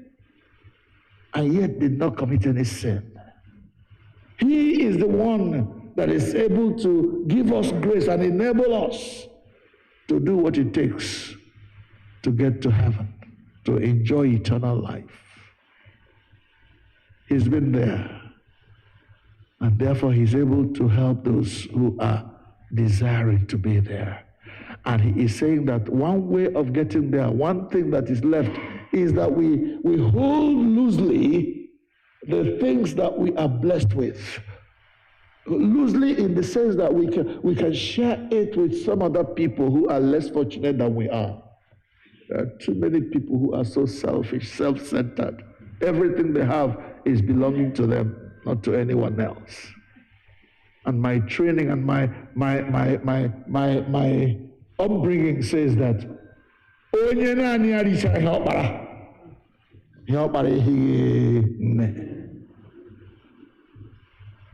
and yet did not commit any sin. He is the one that is able to give us grace and enable us to do what it takes to get to heaven, to enjoy eternal life. He's been there, and therefore he's able to help those who are desiring to be there. And he is saying that one way of getting there, one thing that is left, is that we hold loosely the things that we are blessed with. Loosely in the sense that we can share it with some other people who are less fortunate than we are. There are too many people who are so selfish, self-centered. Everything they have is belonging to them, not to anyone else. And my training and my upbringing says that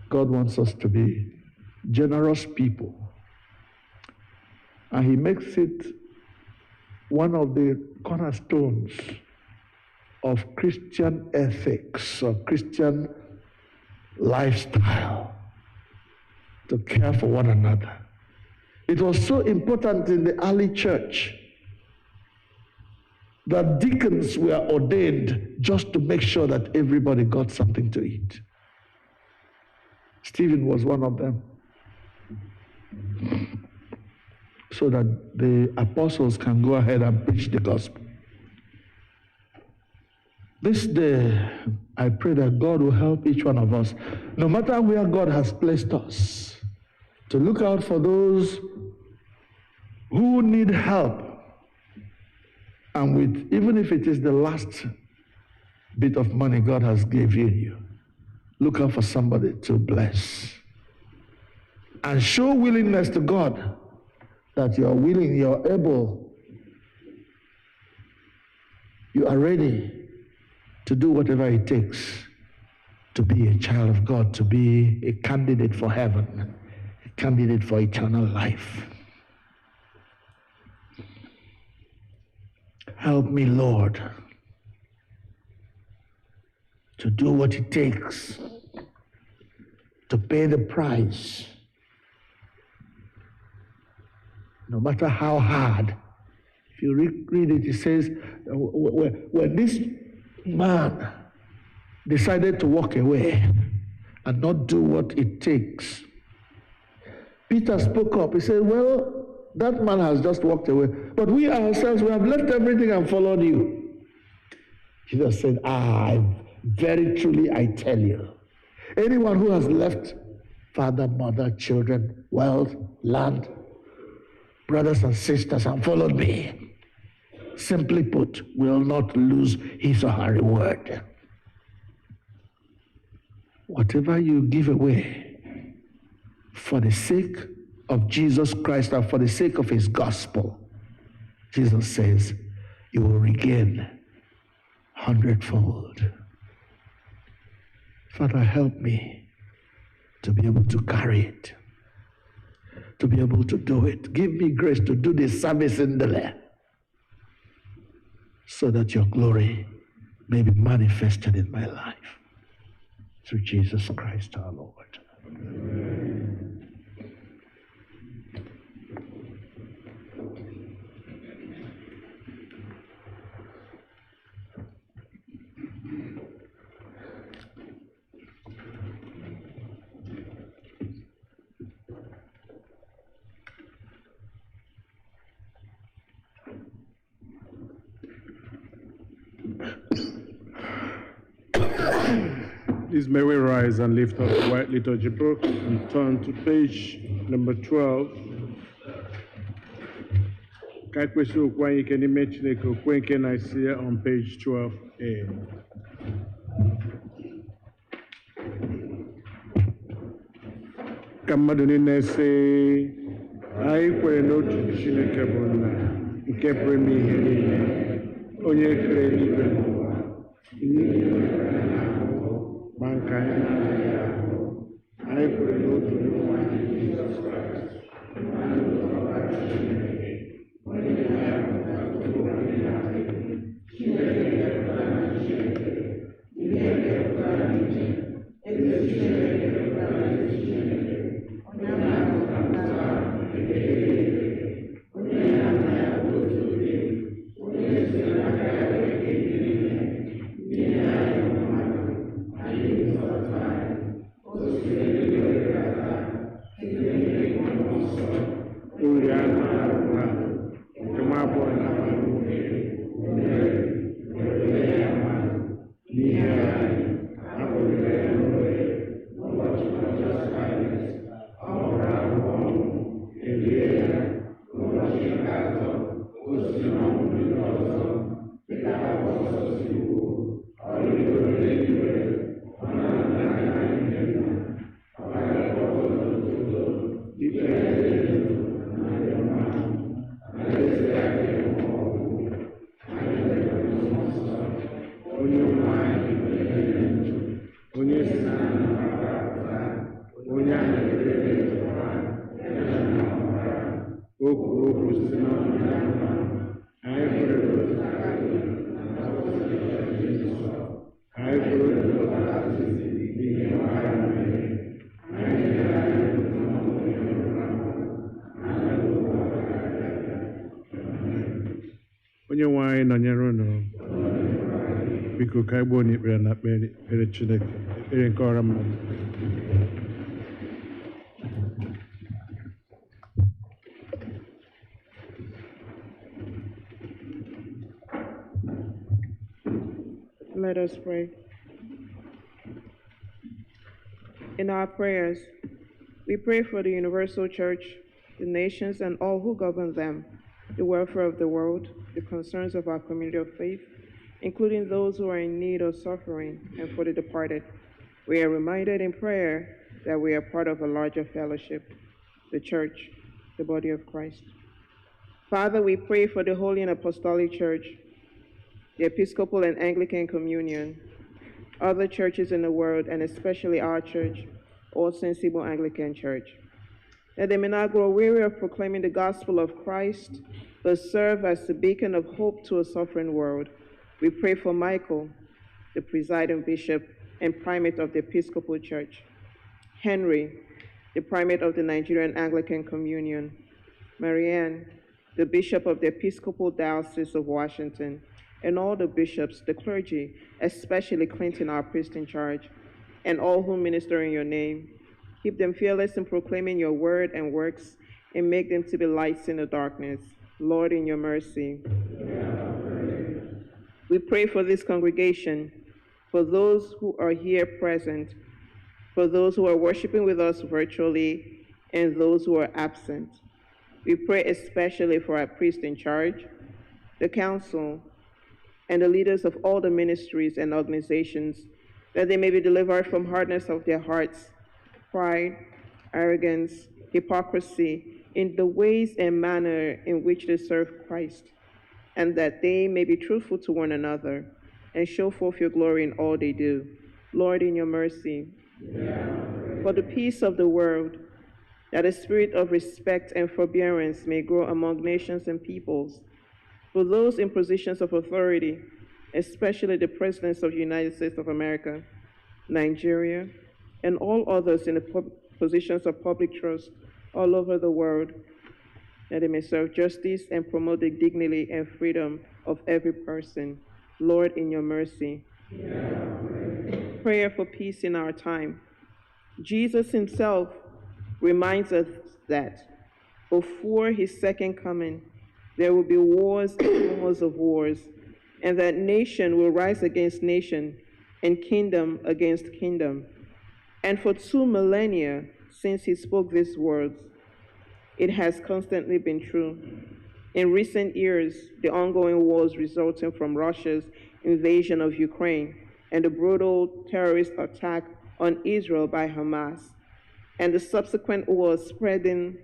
God wants us to be generous people. And he makes it one of the cornerstones of Christian ethics or Christian lifestyle to care for one another. It was so important in the early church that deacons were ordained just to make sure that everybody got something to eat. Stephen was one of them. So that the apostles can go ahead and preach the gospel. This day, I pray that God will help each one of us, no matter where God has placed us, to look out for those who need help. And with, even if it is the last bit of money God has given you, look out for somebody to bless. And show willingness to God that you are willing, you are able, you are ready to do whatever it takes to be a child of God, to be a candidate for heaven, a candidate for eternal life. Help me, Lord, to do what it takes to pay the price, no matter how hard. If you read it, it says, when this man decided to walk away and not do what it takes, Peter spoke up. He said, well, that man has just walked away, but we ourselves, we have left everything and followed you. Jesus said, very truly I tell you, anyone who has left father, mother, children, wealth, land, brothers and sisters, and followed me, simply put, will not lose his or her reward. Whatever you give away for the sake of Jesus Christ and for the sake of his gospel, Jesus says, you will regain 100-fold. Father, help me to be able to carry it, to be able to do it. Give me grace to do this service in the land, so that your glory may be manifested in my life. Through Jesus Christ our Lord. Amen. Please may we rise and lift up the white liturgy book and turn to page number 12. Ka anyị kwesịrị okwu anyị ike n'ime Chineke, okwu nke na-esi on page 12a. Ka mmadụ niile sị, anyị kwere n'otu Chineke bụ Nna nke pụrụ ime ihe niile, onye kere eluigwe n'ụwa, ma nke anyị na-anaghị ahụ. Anyị kwere n'otu Onyenwe anyị Jizọs Kraịst, Onyenwe anyị nọnyere unu. Biko ka anyị gbuo n'ikpere na ekpere Chineke, ekpere nke ọra mmadụ. Let us pray. In our prayers, we pray for the universal church, the nations, and all who govern them, the welfare of the world, the concerns of our community of faith, including those who are in need or suffering, and for the departed. We are reminded in prayer that we are part of a larger fellowship, the church, the body of Christ. Father, we pray for the Holy and Apostolic Church, the Episcopal and Anglican Communion, other churches in the world, and especially our church, All Saints Igbo Anglican Church, that they may not grow weary of proclaiming the gospel of Christ, but serve as the beacon of hope to a suffering world. We pray for Michael, the presiding bishop and primate of the Episcopal Church, Henry, the primate of the Nigerian Anglican Communion, Marianne, the bishop of the Episcopal Diocese of Washington, and all the bishops, the clergy, especially Clinton, our priest in charge, and all who minister in your name. Keep them fearless in proclaiming your word and works, and make them to be lights in the darkness. Lord, in your mercy. We pray for this congregation, for those who are here present, for those who are worshiping with us virtually, and those who are absent. We pray especially for our priest in charge, the council, and the leaders of all the ministries and organizations, that they may be delivered from hardness of their hearts, pride, arrogance, hypocrisy in the ways and manner in which they serve Christ, and that they may be truthful to one another and show forth your glory in all they do. Lord, in your mercy, for the peace of the world, that a spirit of respect and forbearance may grow among nations and peoples, for those in positions of authority, especially the presidents of the United States of America, Nigeria, and all others in the positions of public trust all over the world, that they may serve justice and promote the dignity and freedom of every person. Lord, in your mercy. Prayer for peace in our time. Jesus himself reminds us that before his second coming, there will be wars and rumors of wars, and that nation will rise against nation and kingdom against kingdom. And for 2 millennia since he spoke these words, it has constantly been true. In recent years, the ongoing wars resulting from Russia's invasion of Ukraine and the brutal terrorist attack on Israel by Hamas, and the subsequent wars spreading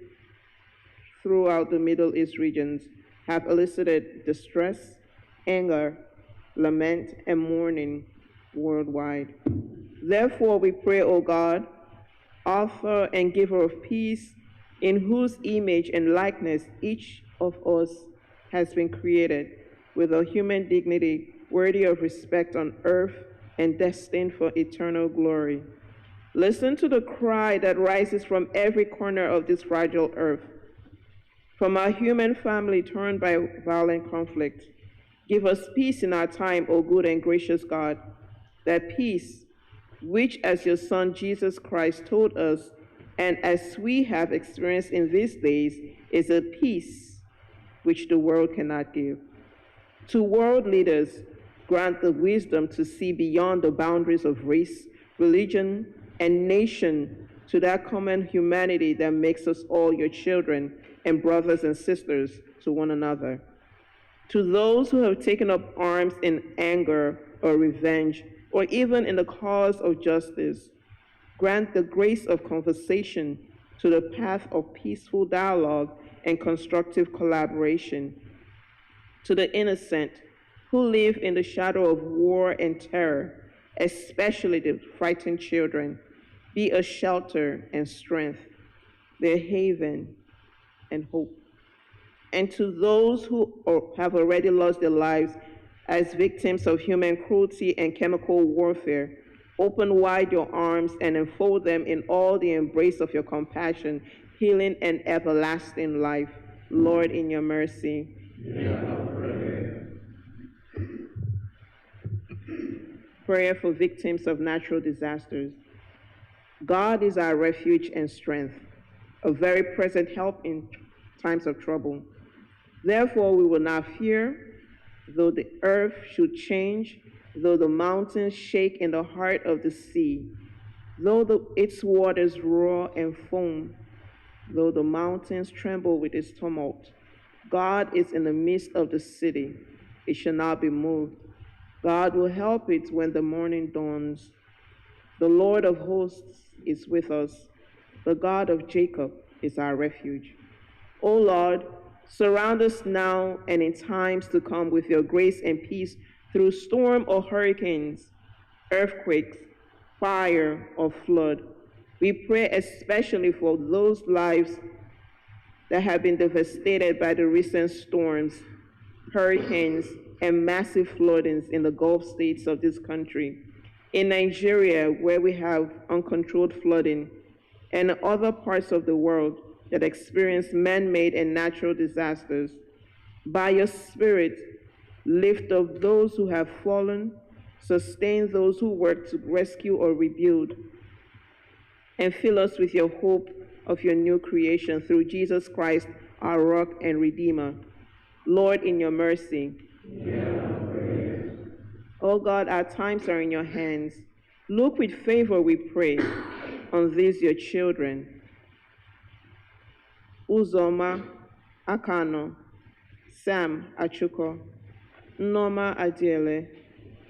throughout the Middle East regions, have elicited distress, anger, lament, and mourning worldwide. Therefore, we pray, O God, author and giver of peace, in whose image and likeness each of us has been created, with a human dignity worthy of respect on earth and destined for eternal glory. Listen to the cry that rises from every corner of this fragile earth, from our human family torn by violent conflict. Give us peace in our time, O good and gracious God, that peace, which as your Son Jesus Christ told us, and as we have experienced in these days, is a peace which the world cannot give. To world leaders, grant the wisdom to see beyond the boundaries of race, religion, and nation to that common humanity that makes us all your children and brothers and sisters to one another. To those who have taken up arms in anger or revenge, or even in the cause of justice, grant the grace of conversation to the path of peaceful dialogue and constructive collaboration. To the innocent who live in the shadow of war and terror, especially the frightened children, be a shelter and strength, their haven and hope. And to those who have already lost their lives as victims of human cruelty and chemical warfare, open wide your arms and enfold them in all the embrace of your compassion, healing, and everlasting life. Lord, in your mercy. Prayer for victims of natural disasters. God is our refuge and strength, a very present help in times of trouble. Therefore, we will not fear, though the earth should change, though the mountains shake in the heart of the sea, though its waters roar and foam, though the mountains tremble with its tumult. God is in the midst of the city. It shall not be moved. God will help it when the morning dawns. The Lord of hosts is with us. The God of Jacob is our refuge. O Lord, surround us now and in times to come with your grace and peace through storm or hurricanes, earthquakes, fire, or flood. We pray especially for those lives that have been devastated by the recent storms, hurricanes, and massive floodings in the Gulf states of this country, in Nigeria, where we have uncontrolled flooding, and other parts of the world that experience man-made and natural disasters. By your Spirit, lift up those who have fallen, sustain those who work to rescue or rebuild, and fill us with your hope of your new creation through Jesus Christ, our rock and redeemer. Lord, in your mercy. O God, our times are in your hands. Look with favor, we pray, on these your children. Uzoma Akano, Sam Achuko, Noma Adiele,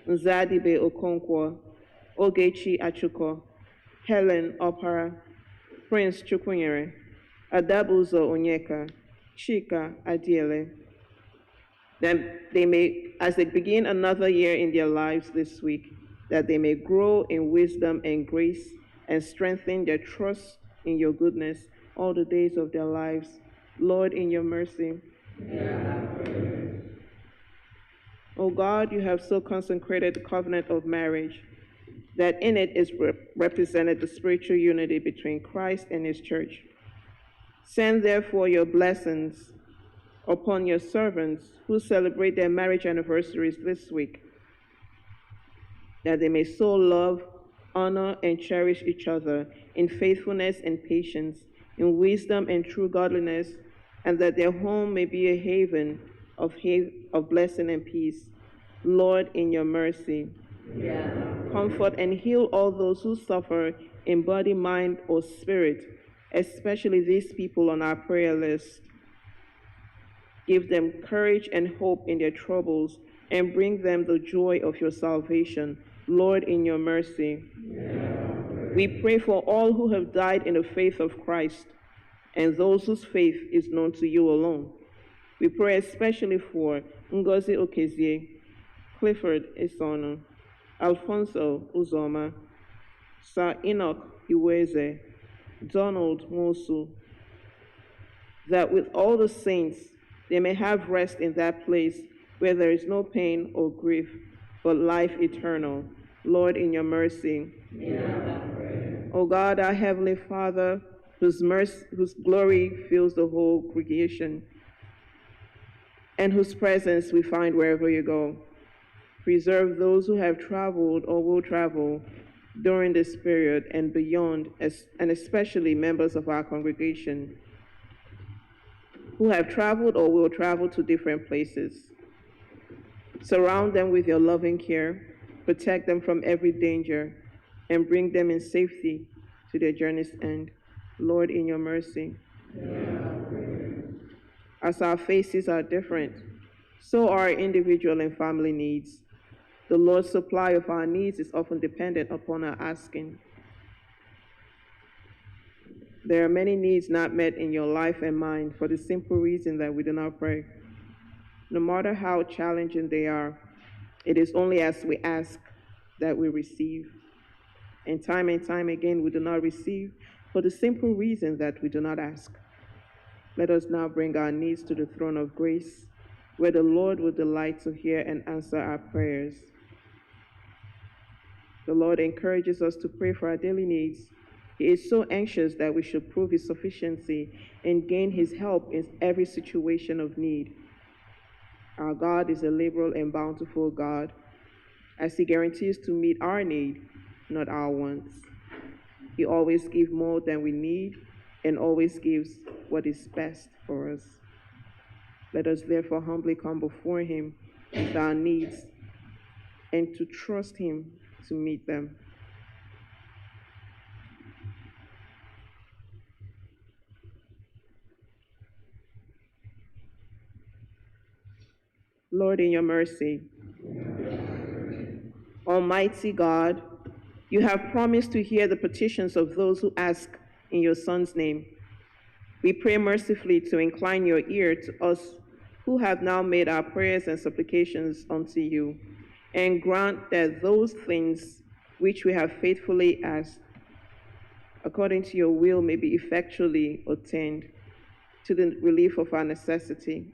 Nzadibe Okonkwo, Ogechi Achuko, Helen Opara, Prince Chukwunyere, Adabuzo Onyeka, Chika Adiele, that they may, as they begin another year in their lives this week, that they may grow in wisdom and grace and strengthen their trust in your goodness all the days of their lives. Lord, in your mercy. O God, you have so consecrated the covenant of marriage that in it is represented the spiritual unity between Christ and his church. Send therefore your blessings upon your servants who celebrate their marriage anniversaries this week, that they may so love, honor, and cherish each other in faithfulness and patience, in wisdom and true godliness, and that their home may be a haven of blessing and peace. Lord, in your mercy. Comfort and heal all those who suffer in body, mind, or spirit, especially these people on our prayer list. Give them courage and hope in their troubles, and bring them the joy of your salvation. Lord, in your mercy. We pray for all who have died in the faith of Christ, and those whose faith is known to you alone. We pray especially for Ngozi Okezie, Clifford Esono, Alfonso Uzoma, Sir Enoch Iweze, Donald Mosu, that with all the saints they may have rest in that place where there is no pain or grief, but life eternal. Lord, in your mercy. O God, our Heavenly Father, whose glory fills the whole creation, and whose presence we find wherever you go, preserve those who have traveled or will travel during this period and beyond, and especially members of our congregation who have traveled or will travel to different places. Surround them with your loving care, protect them from every danger, and bring them in safety to their journey's end. Lord, in your mercy. As our faces are different, so are our individual and family needs. The Lord's supply of our needs is often dependent upon our asking. There are many needs not met in your life and mine for the simple reason that we do not pray. No matter how challenging they are, it is only as we ask that we receive. And time again, we do not receive for the simple reason that we do not ask. Let us now bring our needs to the throne of grace, where the Lord will delight to hear and answer our prayers. The Lord encourages us to pray for our daily needs. He is so anxious that we should prove his sufficiency and gain his help in every situation of need. Our God is a liberal and bountiful God, as he guarantees to meet our need, not our wants. He always gives more than we need and always gives what is best for us. Let us therefore humbly come before him with our needs and to trust him to meet them. Lord, in your mercy. Almighty God, you have promised to hear the petitions of those who ask in your Son's name. We pray mercifully to incline your ear to us who have now made our prayers and supplications unto you, and grant that those things which we have faithfully asked, according to your will, may be effectually obtained to the relief of our necessity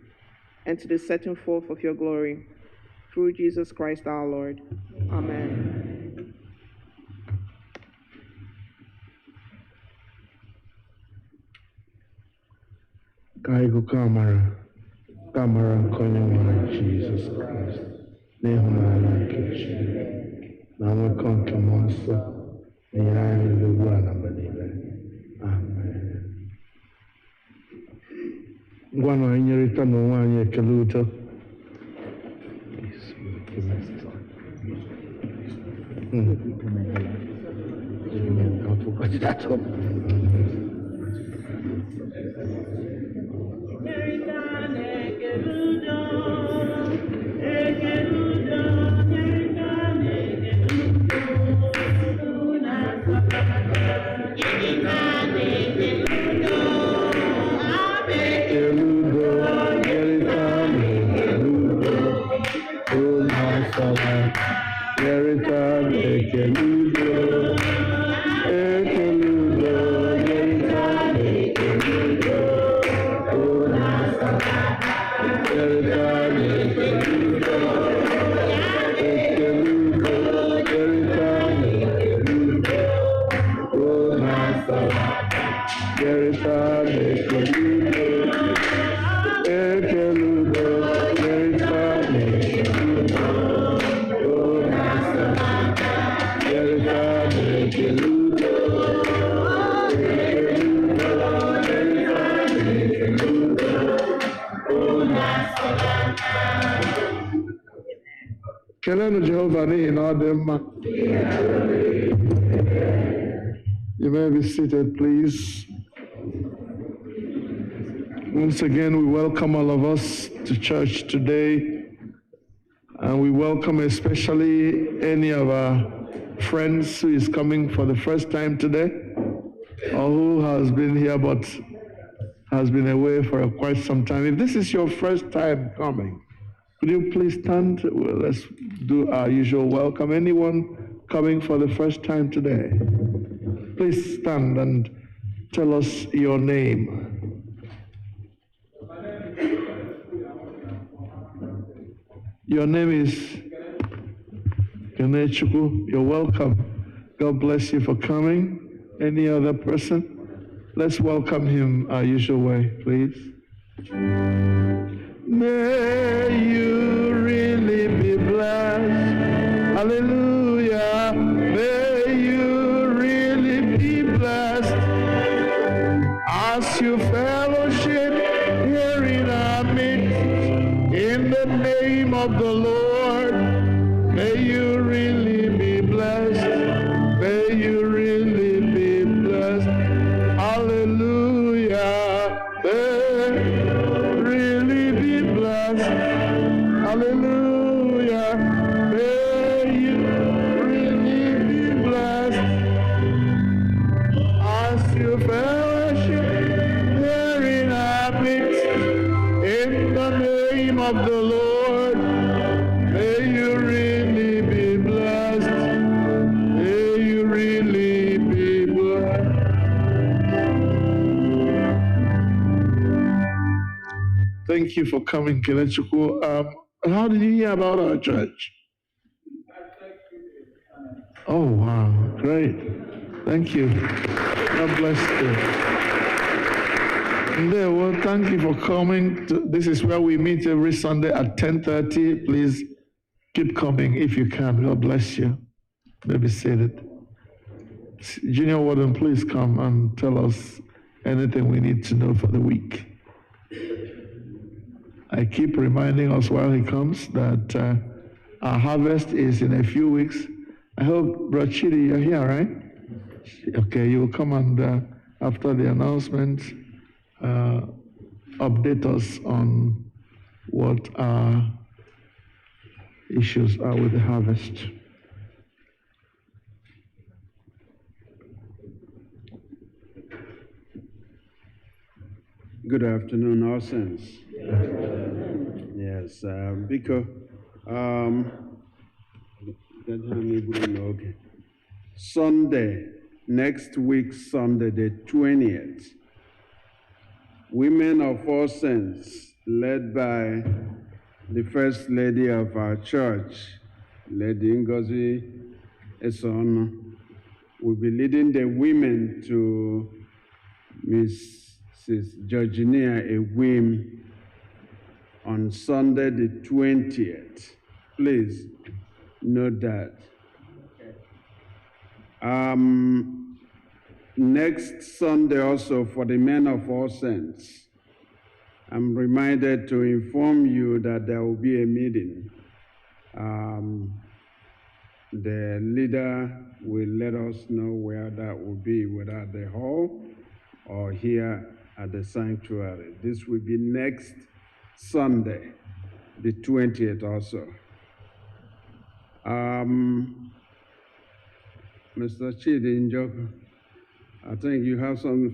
and to the setting forth of your glory. Through Jesus Christ our Lord. Amen. Ka anyị gụkọ amara nke Onyenwe anyị Jizọs Kraịst na ịhụnanya nke Chineke na nwekọ nke Mmụọ Nsọ na-enyere anyị niile ugbu a na mgbe niile. Amen. Ngwanụ anyị nyerịta n'onwe anyị ekele udo. masala, yerita ekeludo, ekeludo, yerita ekeludo, o masala, yerita ekeludo, ekeludo, yerita ekeludo, o masala, yerita ekeludo, ekeludo, yerita ekeludo, o masala, yerita ekeludo, ekeludo, yerita ekeludo, o masala. Kelenu Jehovah n'ihi na ọ dị mma. You may be seated, please. Once again, we welcome all of us to church today, and we welcome especially any of our friends who is coming for the first time today, or who has been here but has been away for quite some time. If this is your first time coming, could you please stand? Well, let's do our usual welcome. Anyone coming for the first time today, please stand and tell us your name. Your name is Kenechukwu. You're welcome. God bless you for coming. Any other person? Let's welcome him our usual way, please. May you really be blessed. Hallelujah. May you really be blessed as you fellowship here in our midst. In the name of the Lord, may you really be blessed. May you really be blessed. Hallelujah. May you really be blessed. Hallelujah. May you really be blessed. As you fellowship here in our midst. In the name of the Lord, may you really be blessed. May you really be blessed. Thank you for coming, Kenechukwu. How did you hear about our church? Oh, wow, great. Thank you. God bless you. Well, thank you for coming. This is where we meet every Sunday at 10:30. Please keep coming if you can. God bless you. Maybe seated. Junior Warden, please come and tell us anything we need to know for the week. I keep reminding us while he comes that our harvest is in a few weeks. I hope, Brother Chidi, you're here, right? Okay, you will come and after the announcement, update us on what our issues are with the harvest. Good afternoon, all saints. Yes, because Sunday, next week, Sunday, the 20th, Women of All Saints, led by the First Lady of our church, Lady Ngozi Eson, will be leading the women to Mrs. Georginia Ewim on Sunday the 20th. Please note that. Next Sunday also for the Men of All Saints, I'm reminded to inform you that there will be a meeting. The leader will let us know where that will be, whether at the hall or here at the sanctuary. This will be next Sunday, the 20th also. Mr. Chidi Njoku, I think you have something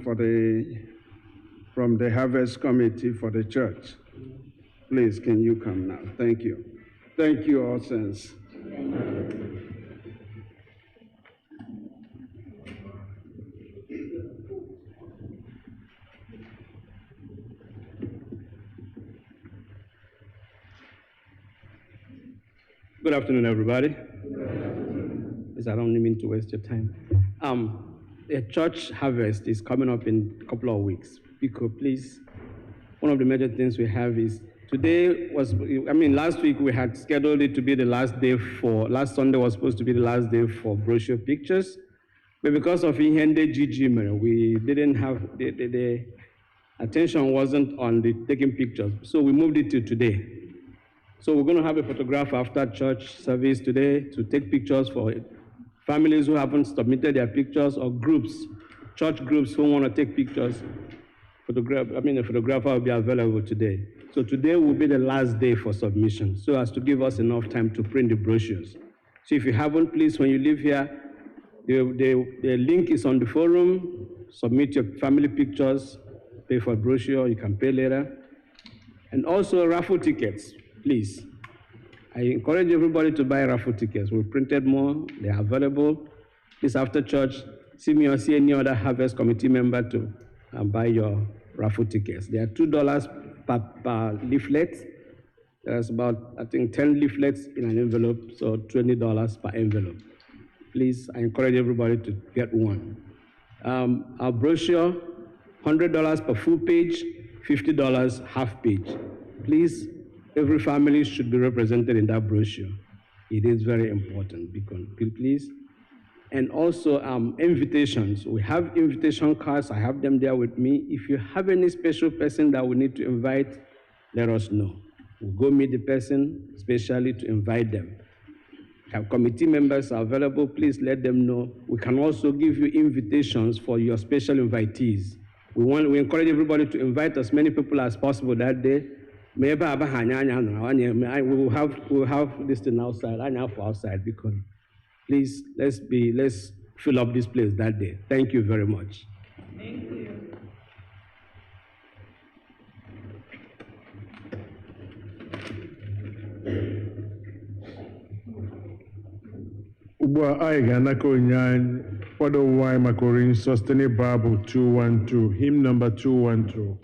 from the Harvest Committee for the church. Please, can you come now? Thank you. Thank you, all saints. Good afternoon, everybody. Yes, I don't mean to waste your time. The church harvest is coming up in a couple of weeks. Because please, one of the major things we have is last week we had scheduled it to be the last day last Sunday was supposed to be the last day for brochure pictures. But because of Ihende GG, we didn't have, the attention wasn't on the taking pictures. So we moved it to today. So we're going to have a photographer after church service today to take pictures for families who haven't submitted their pictures or groups, church groups who want to take pictures. A photographer will be available today. So today will be the last day for submission, so as to give us enough time to print the brochures. So if you haven't, please, when you leave here, the link is on the forum. Submit your family pictures, pay for a brochure, you can pay later. And also raffle tickets, please. I encourage everybody to buy raffle tickets. We've printed more, they are available. Please, after church, see me or see any other Harvest Committee member to buy your raffle tickets. They are $2 per leaflet. There's about, I think, 10 leaflets in an envelope, so $20 per envelope. Please, I encourage everybody to get one. Our brochure, $100 per full page, $50 half page. Please, every family should be represented in that brochure. It is very important, please. And also invitations. We have invitation cards. I have them there with me. If you have any special person that we need to invite, let us know. We'll go meet the person, especially to invite them. If committee members are available, please let them know. We can also give you invitations for your special invitees. We encourage everybody to invite as many people as possible that day. We'll have this thing outside because please, let's fill up this place that day. Thank you very much. Thank you. Ugbu a anyị ga-anaka onyinye anyị kwado onwe anyị maka ori nsọ site n'ịbụ abụ 212, hymn number 212.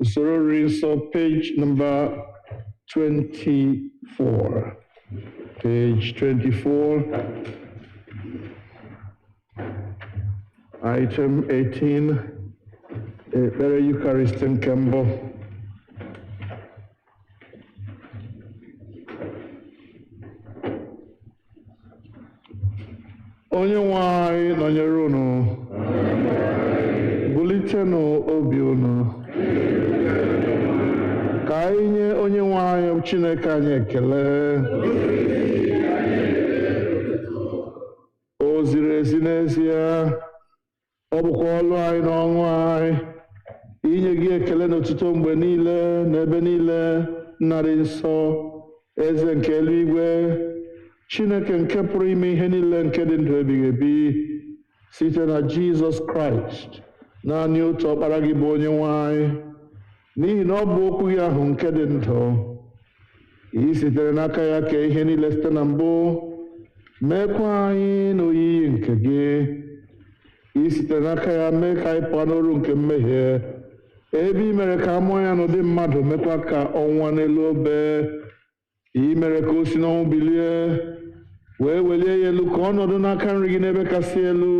Usoro Nri Nsọ, page number 24. Page 24. Item 18. Ekpere Eucharist nke mbụ. Onyenwe anyị nọnyere unu. Bulitenụ obi unu. Ka anyị nye Onyenwe anyị Chineke anyị ekele. O ziri ezi n'ezie, ọ bụkwa ọlụ anyị na ọṅụ anyị inye gị ekele na otuto mgbe niile na ebe niile, Nna dị nsọ, Eze nke eluigwe, Chineke nke pụrụ ime ihe niile, nke dị ndụ ebighị ebi, site na Jizọs Kraịst, naanị otu ọkpara gị bụ Onyenwe anyị, n'ihi na ọ bụ okwu gị ahụ nke dị ndụ. Ị sitere n'aka ya kee ihe niile site na mbụ, meekwa anyị n'oyiyi nke gị. Ị sitere n'aka ya mee ka anyị pụọ n'oru nke mmehie, ebe ị mere ka a mụọ ya n'ụdị mmadụ, mekwa ka ọnwa n'elu obe. Ị mere ka o si n'ọnwụ bilie, wee welie ya elu ka ọ nọdụ n'aka nri gị n'ebe kasị elu.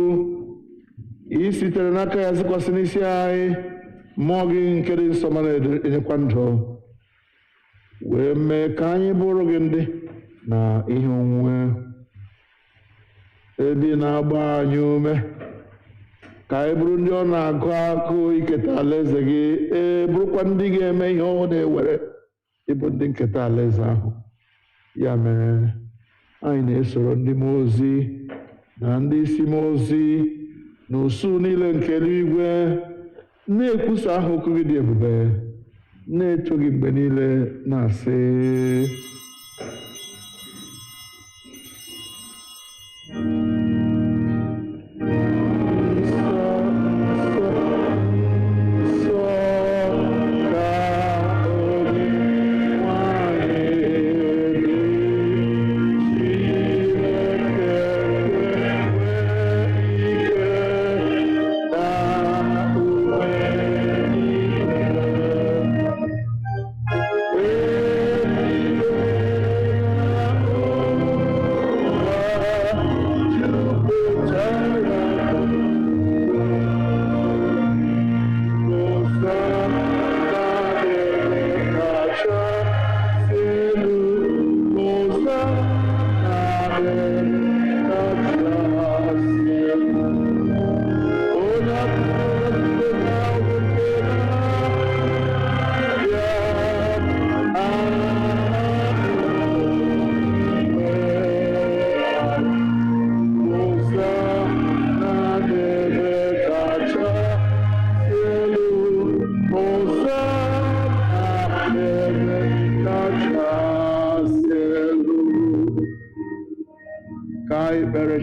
Ị sitere n'aka ya zikwasị n'isi anyị mmụọ gị nke dị nsọ ma na-enyekwa ndụ, wee mee ka anyị bụrụ gị ndị na ihe onwunwe. Ebe na-agba anyị ume ka anyị bụrụ ndị ọ na-agụ akụ iketa alaeze gị, bụrụkwa ndị ga-eme ihe ọ na-ewere ịbụ ndị nketa alaeze ahụ. Ya mere, anyị na-esoro ndị mmụọ ozi na ndị isi mmụọ ozi na usuu niile nke eluigwe, na-ekwusa aha okwu gị dị ebube, na-eto gị mgbe niile, na-asị: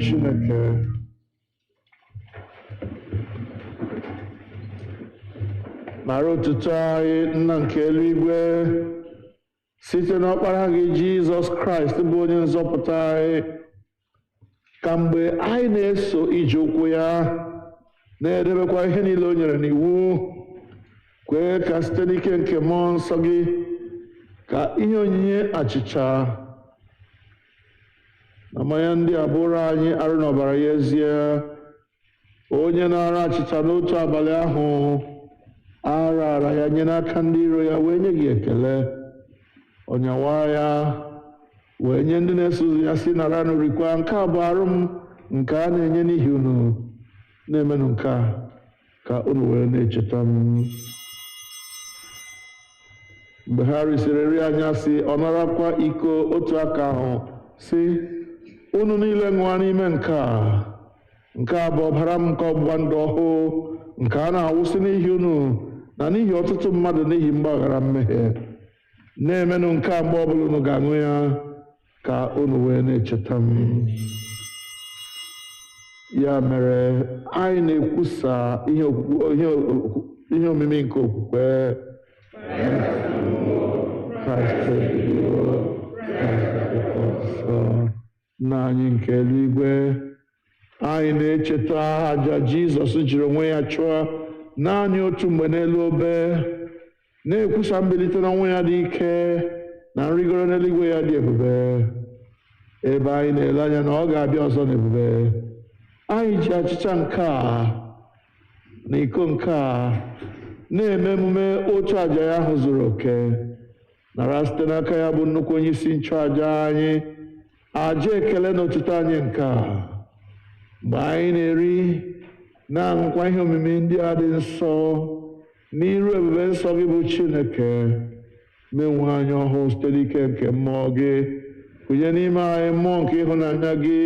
Chineke. Nara otuto anyị, Nna nke eluigwe, site n'ọkpara gị Jizọs Kraịst bụ onye nzọpụta anyị, ka mgbe anyị na-eso ije ụkwụ ya, na-edebekwa ihe niile o nyere n'iwu, kwee ka site n'ike nke mmụọ nsọ gị, ka ihe onyinye achịcha na mmanya ndị a bụrụ anyị arụ n'ọbara ya ezie. Onye na-ara achịcha n'otu abalị ahụ a raara ya nye n'aka ndị iro ya, wee nye gị ekele, ọnyawa ya, wee nye ndị na-eso ụzọ ya, si nara nụrịkwa, nke a bụ arụ m nke a na-enye n'ihi unu, na-emenụ nke a ka unu wee na-echeta m. Mgbe ha risịrị nri anyasị, ọ narakwa iko otu aka ahụ, sị: unu niile ṅụọ n'ime nke a bụ ọbara m nke ọgbụgba ndụ ọhụụ, nke a na-awụsị n'ihi unu na n'ihi ọtụtụ mmadụ n'ihi mgbaghara mmehie. Na-emenụ nke a mgbe ọbụla unu ga-aṅụ ya, ka unu wee na-echeta m. Ya mere, anyị na-ekwusa ihe omimi nke okwukwe. Nna anyị nke eluigwe, anyị na-echeta àjà Jizọs jiri onwe ya chụọ naanị otu mgbe n'elu obe, na-ekwusa mbilite n'ọnwụ ya dị ike na nrịgoro n'eluigwe ya dị ebube, ebe anyị na-ele anya na ọ ga-abịa ọzọ n'ebube. Anyị ji achịcha nke a na iko nke a na-eme emume otu àjà ya ahụ zuru oke, nara site n'aka ya bụ nnukwu onye isi nchụàjà anyị àjà ekele na otuto anyị nke a. Mgbe anyị na-eri na-aṅụkwa ihe omimi ndị a dị nsọ n'iru ebube nsọ gị bụ Chineke, menwe anyị ọhụụ site n'ike nke mmụọ gị, kụnye n'ime anyị mmụọ nke ịhụnanya gị,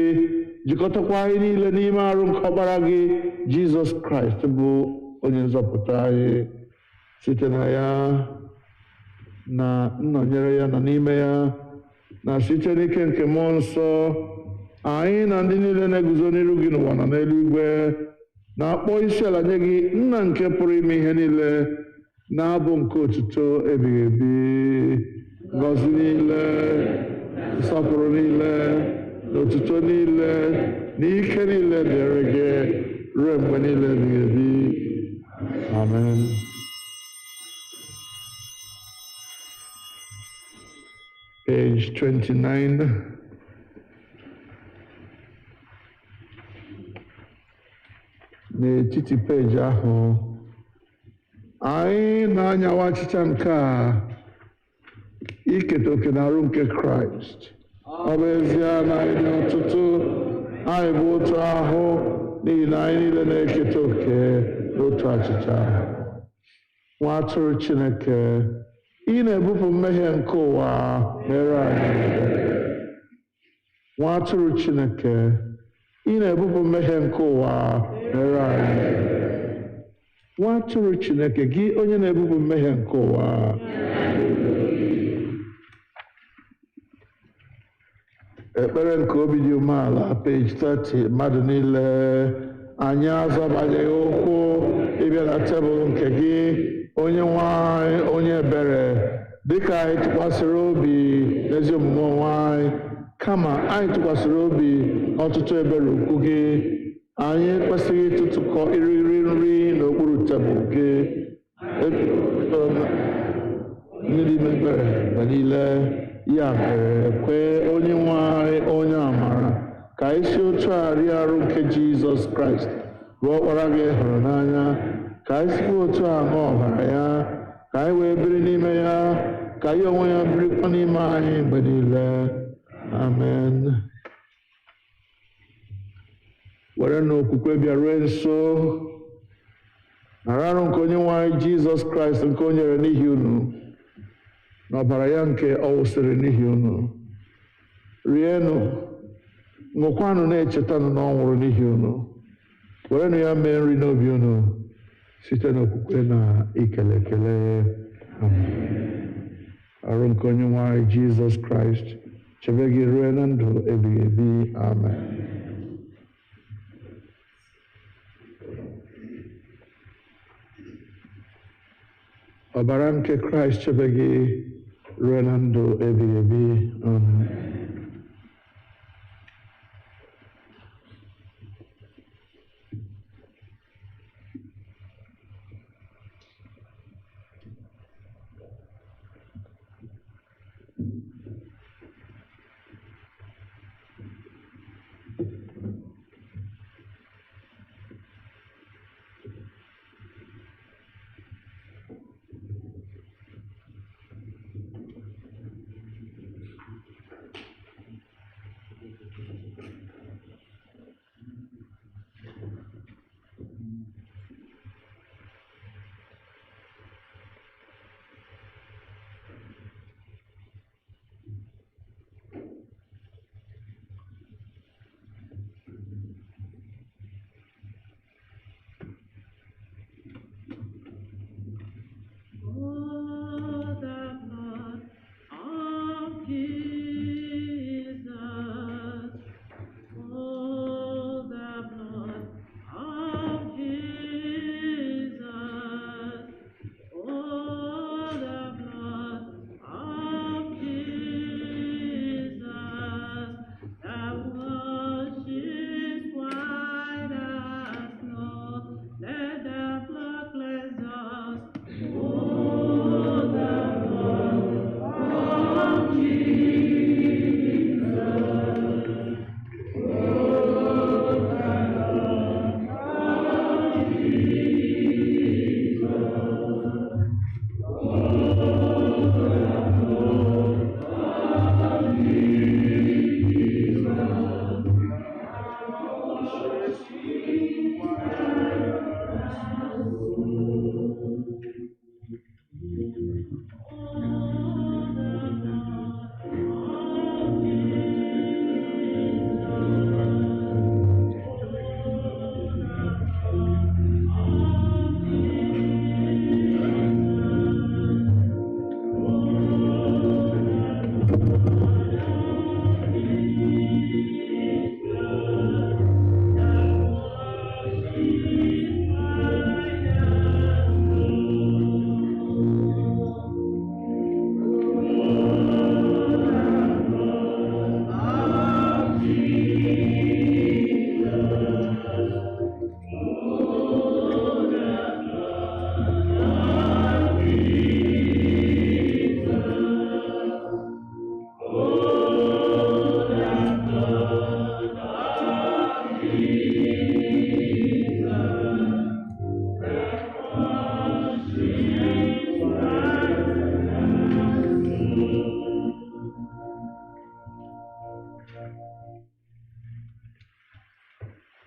jikọtakwa anyị niile n'ime arụ nke ọkpara gị Jizọs Kraịst bụ onye nzọpụta anyị. Site na ya na nnọnyere ya nọ n'ime ya na site n'ike nke mmụọ nsọ, anyị na ndị niile na-eguzo n'iru gị n'ụwa na n'eluigwe na-akpọ isi ala nye gị, Nna nke pụrụ ime ihe niile, na-abụ nke otuto ebighị ebi. Ngọzi niile, nsọpụrụ niile, na otuto niile, na ike niile dịrị gị ruo mgbe niile ebighị ebi. Amen. Page 29. N'etiti peji ahụ, anyị na-anyawa achịcha nke a iketa oke n'arụ nke Kraịst. Ọ bụ ezie na anyị dị ọtụtụ, anyị bụ otu ahụ, n'ihi na anyị niile na-eketa oke n'otu achịcha. Nwa atụrụ Chineke, ị na-ebupụ mmehie nke ụwa, mere anyị ebere. Nwa atụrụ Chineke, ị na-ebupụ mmehie nke ụwa, mere anyị ebere. Nwa atụrụ Chineke, gị onye na-ebupụ mmehie nke ụwa, ekpere nke obi dị umeala, page 30. Mmadụ niile, anyị azabanyeghị ụkwụ ịbịa na tebụl nke gị, onye nwe anyị, onye ebere, dịka anyị tụkwasịrị obi n'ezi omume onwe anyị, kama anyị tụkwasịrị obi n'ọtụtụ ebere ukwu gị. Anyị ekwesịghị ịtụtụkọ irighiri nri n'okpuru tebụl gị. Ndị n'ime ebere mgbe niile, ya mere kwee onye nwe anyị onye amara ka anyị si otu a rie arụ nke Jizọs Kraịst bụ ọkpara gị hụrụ n'anya, ka anyị sikwa otu a ṅụọ ọbara ya, ka anyị wee biri n'ime ya, ka ya onwe ya birikwa n'ime anyị mgbe niile. Amen. Were n'okwukwe bịarue nso, nara arụ nke onye nwe anyị Jizọs Kraịst nke o nyere n'ihi unu, n'ọbara ya nke ọ wụsịrị n'ihi unu. Rienụ, ṅụkwanụ, na-echetanụ na ọ nwụrụ n'ihi unu. Werenụ ya mee nri n'obi unu site n'okwukwe na ikele ekele. Amen. Arụ nke onye nwe anyị Jizọs Kraịst chebe gị ruo na ndụ ebighị ebi. Amen. Ọbara nke Kraịst chebe gị ruo na ndụ ebighị ebi. Amen.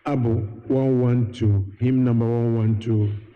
Abu 112, hymn number 112.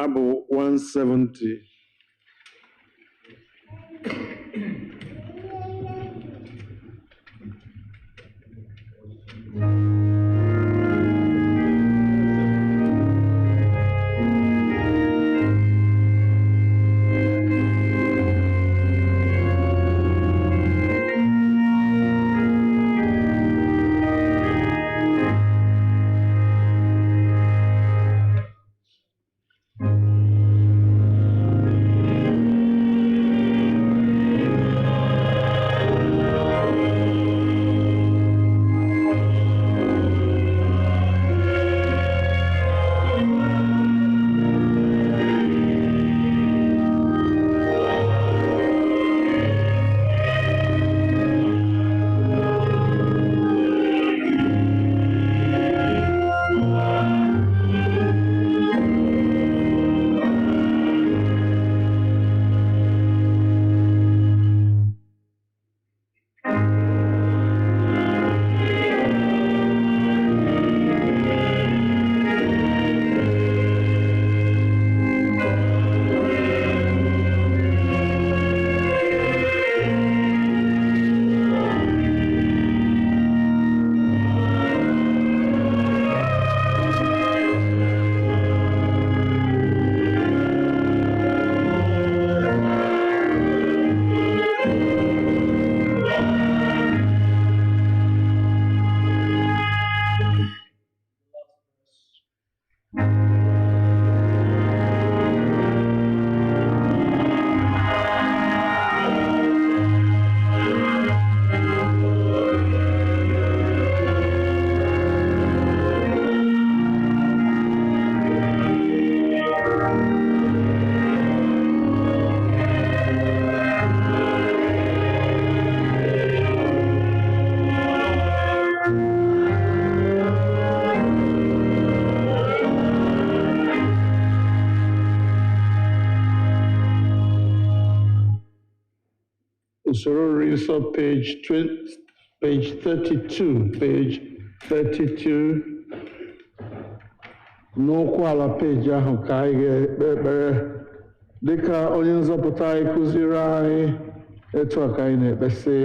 Abu 170. Usoro Rinso, page 32. N'okwu ala peji ahụ ka anyị ga-ekpe ekpere dịka onye nzọpụta anyị kụziri anyị, etu a ka anyị na-ekpesị.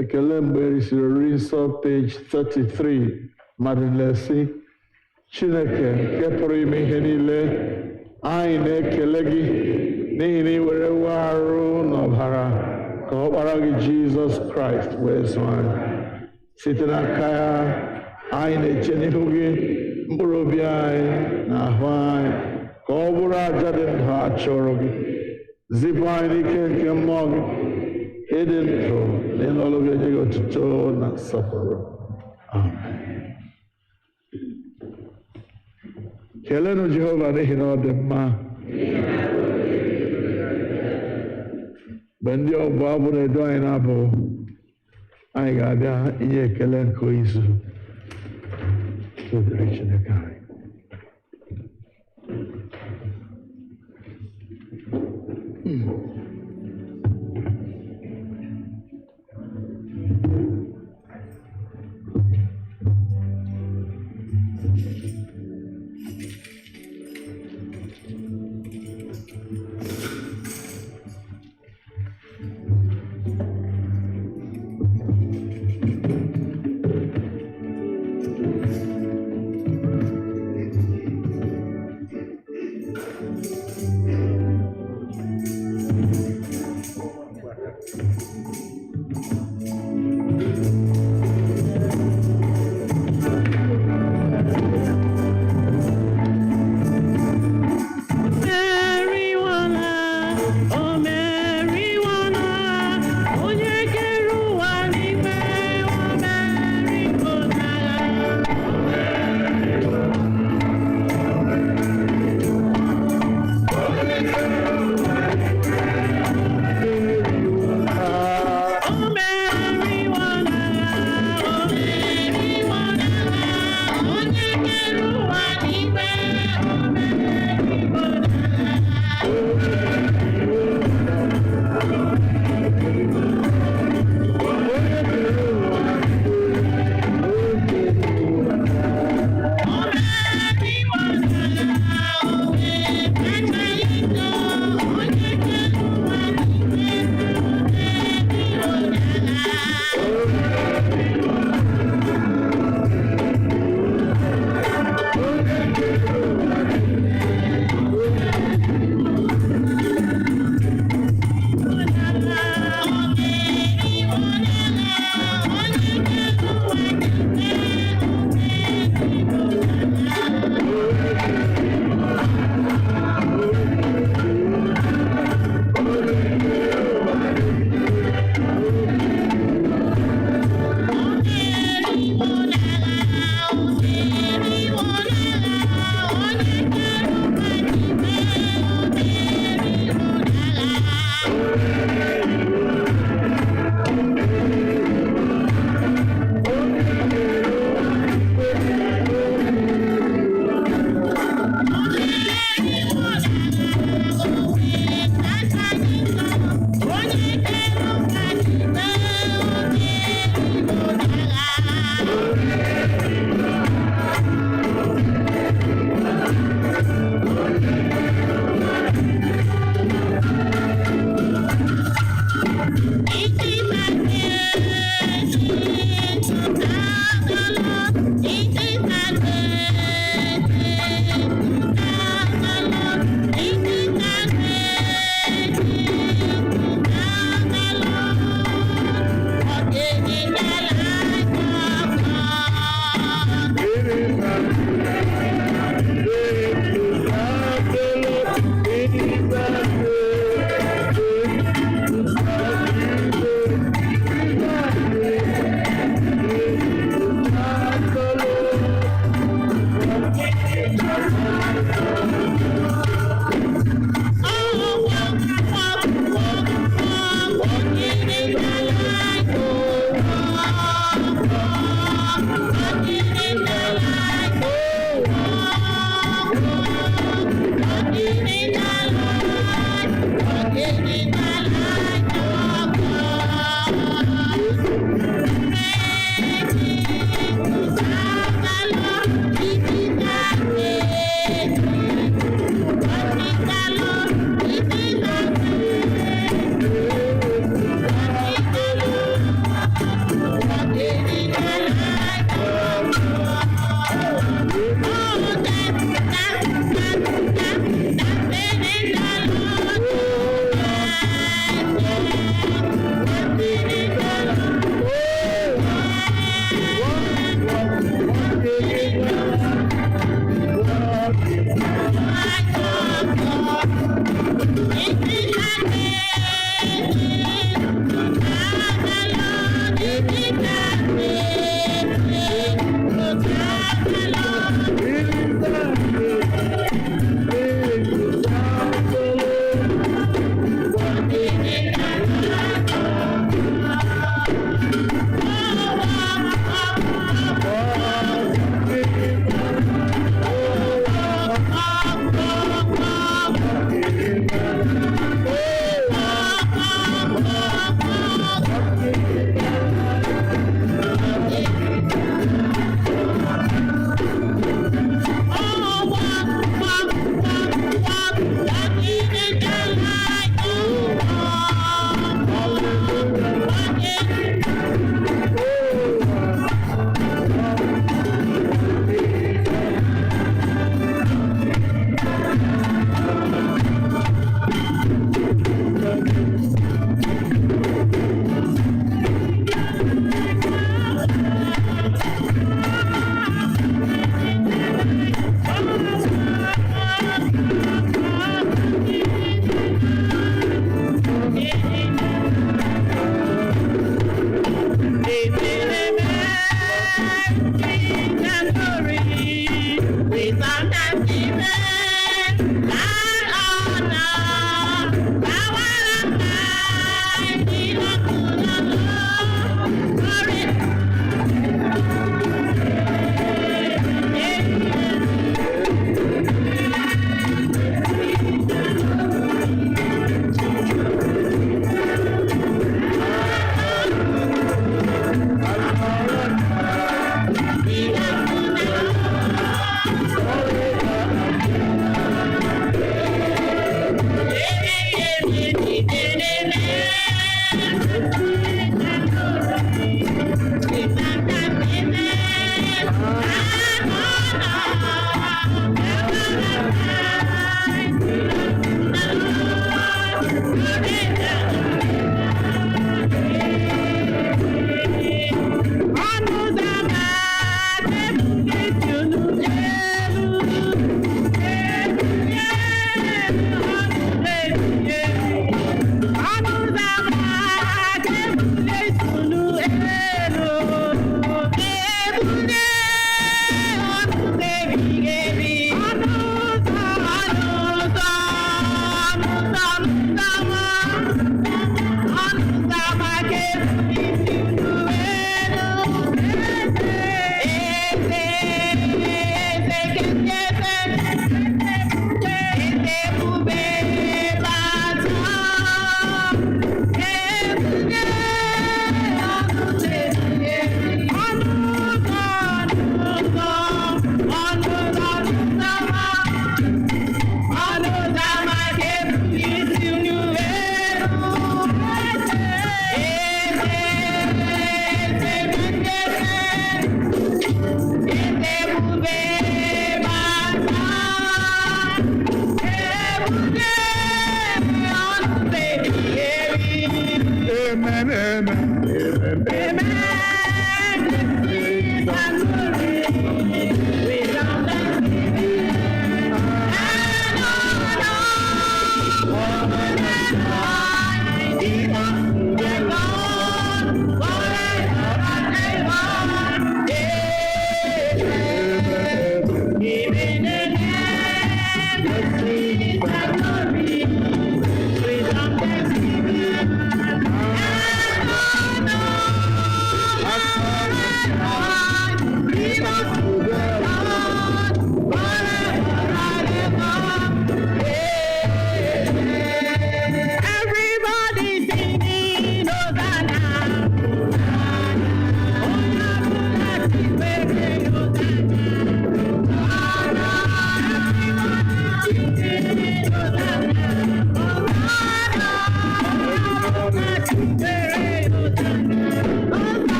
Ekele mgbe erisiri oriri nsọ, page 33, mmadụ na-esi, Chineke nke pụrụ ime ihe niile, anyị na-ekele gị n'ihi na ị were nwa arụ n'ọbara ka ọkpara gị Jizọs Kraịst wee zụọ anyị. Site n'aka ya, anyị na-eche n'ihu gị mkpụrụ obi anyị na ahụ anyị ka ọ bụrụ aja dị ndụ a chụrụ gị. Zipụ anyị n'ike nke mmụọ gị, ịdị ndụ na ịlọlụ gị enye gị otuto na nsọpụrụ. Amen. Kelenụ Jehova n'ihi na ọ dị mma. Mgbe ndị ọbụ abụ na-edu anyị n'abụ, anyị ga-abịa inye ekele nke izu. Otuto dịrị Chineke anyị.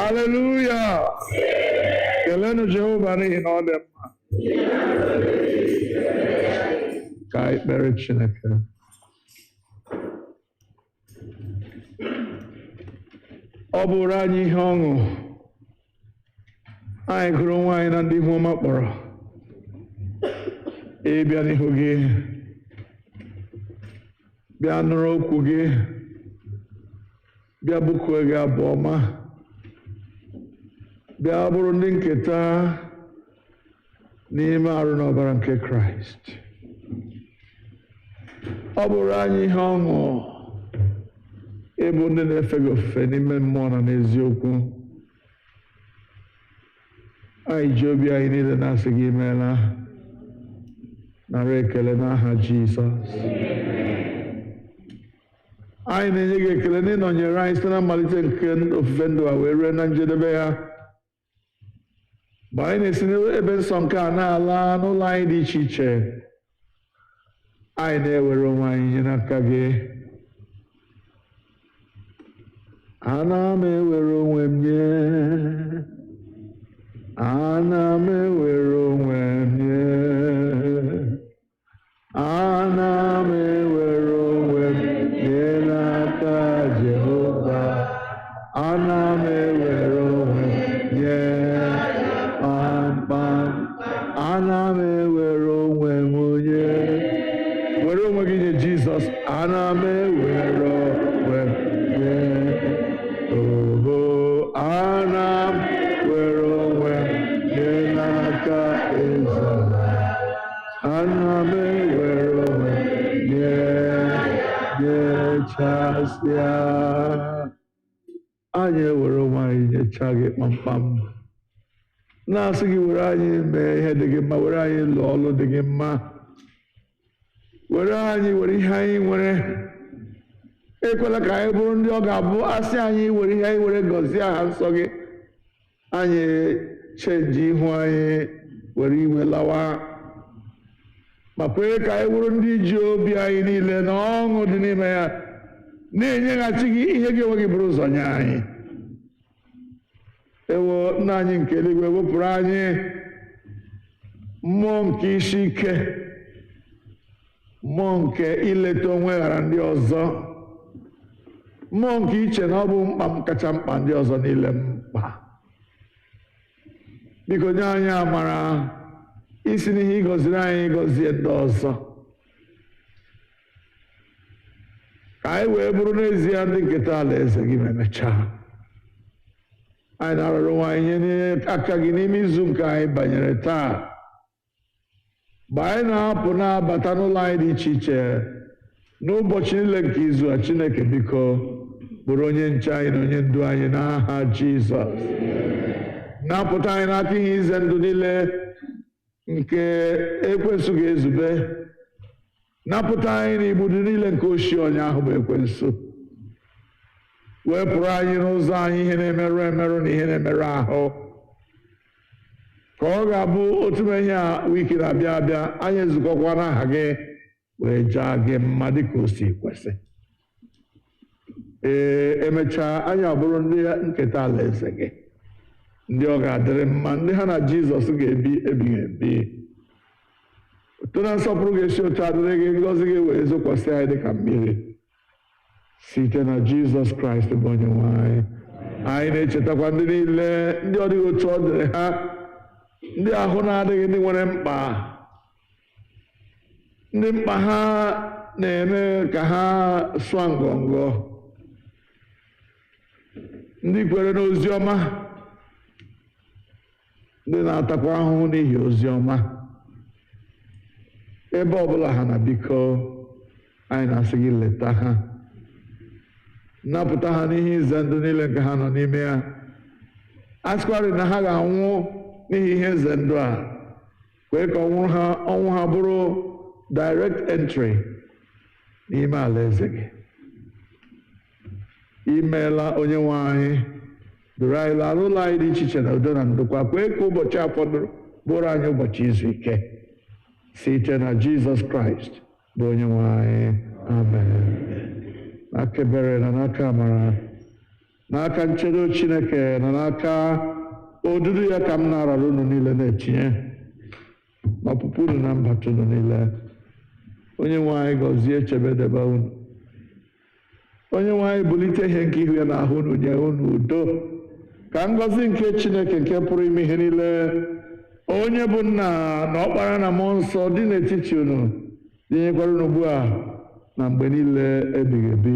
Haleluya! Kelenu Jehova n'ihi na ọ dị mma. Ka anyị kpere Chineke. Ọ bụrụ anyị ihe ọṅụ anyị gụrụ nwa anyị na ndị ihu ọma kpọrọ ịbịa n'ihu gị, bịa nụrụ okwu gị, bịa bụkuo gị abụ ọma, bịa bụrụ ndị nketa n'ime arụ na ọbara nke Kraịst. Ọ bụrụ anyị ihe ọṅụ ịbụ ndị na-efe gị ofufe n'ime mmụọ na n'eziokwu. Anyị ji obi anyị niile na-asị gị imeela, nara ekele n'aha Jizọs. Anyị na-enye gị ekele na ịnọnyere anyị site na mmalite nke ofufe ndụ a wee rue na njedebe ya. Mgbe anyị na-esi n'ebe nsọ nke a na-ala n'ụlọ anyị dị iche iche, anyị na-ewere onwe anyị nye n'aka gị. Ana m ewere onwe m nye, ana m ewere onwe m nye, ana m ewere onwe m nye n'aka Jehova, ana m ewere onwe m nye kpamkpam, ana m ewere onwe m nye. Were onwe gị nye Jizọs. Ana m ewere onwe m nye. Ana m were onwe m nye n'aka Eze. Ana m ewere onwe m nyechasịa. Anyị ewere onwe anyị nyecha gị kpamkpam, na-asị gị were anyị mee ihe dị gị mma, were anyị lụọ ọlụ dị gị mma, were anyị were ihe anyị nwere. Ekwela ka anyị bụrụ ndị ọ ga-abụ asị anyị were ihe anyị were gọzie aha nsọ gị, anyị chenji ihu anyị were iwe lawa. Ma kwere ka anyị bụrụ ndị ji obi anyị niile na ọṅụ dị n'ime ya na-enyeghachi gị ihe gị onwe gị bụrụ ụzọ nye anyị. Ewo nna anyị nke eluigwe, wepụrụ anyị mmụọ nke isi ike, mmụọ nke ileta onwe ghara ndị ọzọ, mmụọ nke iche na ọ bụ mkpa m kacha mkpa ndị ọzọ niile mkpa. Biko nye anyị amara isi n'ihe ịgọziri anyị gọzie ndị ọzọ, ka anyị wee bụrụ n'ezie ndị nketa alaeze gị ma emechaa. Anyị na-arịọ onwe anyị nye aka gị n'ime izu nke anyị banyere taa. Mgbe anyị na-apụ na-abata n'ụlọ anyị dị iche iche n'ụbọchị niile nke izu a, Chineke biko bụrụ onye nche anyị na onye ndu anyị n'aha Jizọs. Napụta anyị n'aka ihe ize ndụ niile nke ekwensu ga-ezube. Napụta anyị n'igbudu niile nke ochie onye ahụ bụ ekwensu. Wepụrụ anyị n'ụzọ anyị ihe na-emerụ emerụ na ihe na-emerụ ahụ, ka ọ ga-abụ otu ihe a wiki na-abịa abịa anyị ezukọkwa n'aha gị wee jaa gị mma dịka o si kwesị. Emechaa anyị abụrụ ndị nketa alaeze gị, ndị ọ ga-adịrị mma, ndị ha na Jizọs ga-ebi ebighị ebi. Otu na nsọpụrụ ga-esi otu adịrị gị, ngọzi gị wee zokwasị anyị dịka mmiri site na Jizọs Kraịst bụ onye nwe anyị. Anyị na-echetakwa ndị niile ndị ọ dịghị otu ọ dịrị ha, ndị ahụ na-adịghị, ndị nwere mkpa, ndị mkpa ha na-eme ka ha sụọ ngọngọ, ndị kwere n'ozi ọma, ndị na-atakwa ahụhụ n'ihi ozi ọma. Ebe ọbụla ha na, biko anyị na-asị gị leta ha, napụta ha n'ihe ize ndụ niile nke ha nọ n'ime ya. Asịkwarị na ha ga-anwụ n'ihi ihe ize ndụ a, kwee ka ọnwụ ha bụrụ direct entry n'ime alaeze gị. Imeela onye nwe anyị, duru anyị laa n'ụlọ anyị dị iche iche na udo na ndokwa. Kwee ka ụbọchị a fọdụrụ bụrụ anyị ụbọchị izu ike site na Jizọs Kraịst bụ onye nwe anyị. Amen. N'aka ebere na n'aka amara n'aka nchedo Chineke na n'aka odudu ya ka m na-arara unu niile na-etinye n'ọpụpụ unu na mbata unu niile. Onye nwe anyị gọzie chebedebe unu. Onye nwe anyị bulite ihe nke ihu ya n'ahụ unu, nye unu udo. Ka ngọzi nke Chineke nke pụrụ ime ihe niile, onye bụ Nna na Ọkpara na Mmụọ Nsọ dị n'etiti unu, dịnyekwara unu ugbu a na mgbe niile ebighị ebi.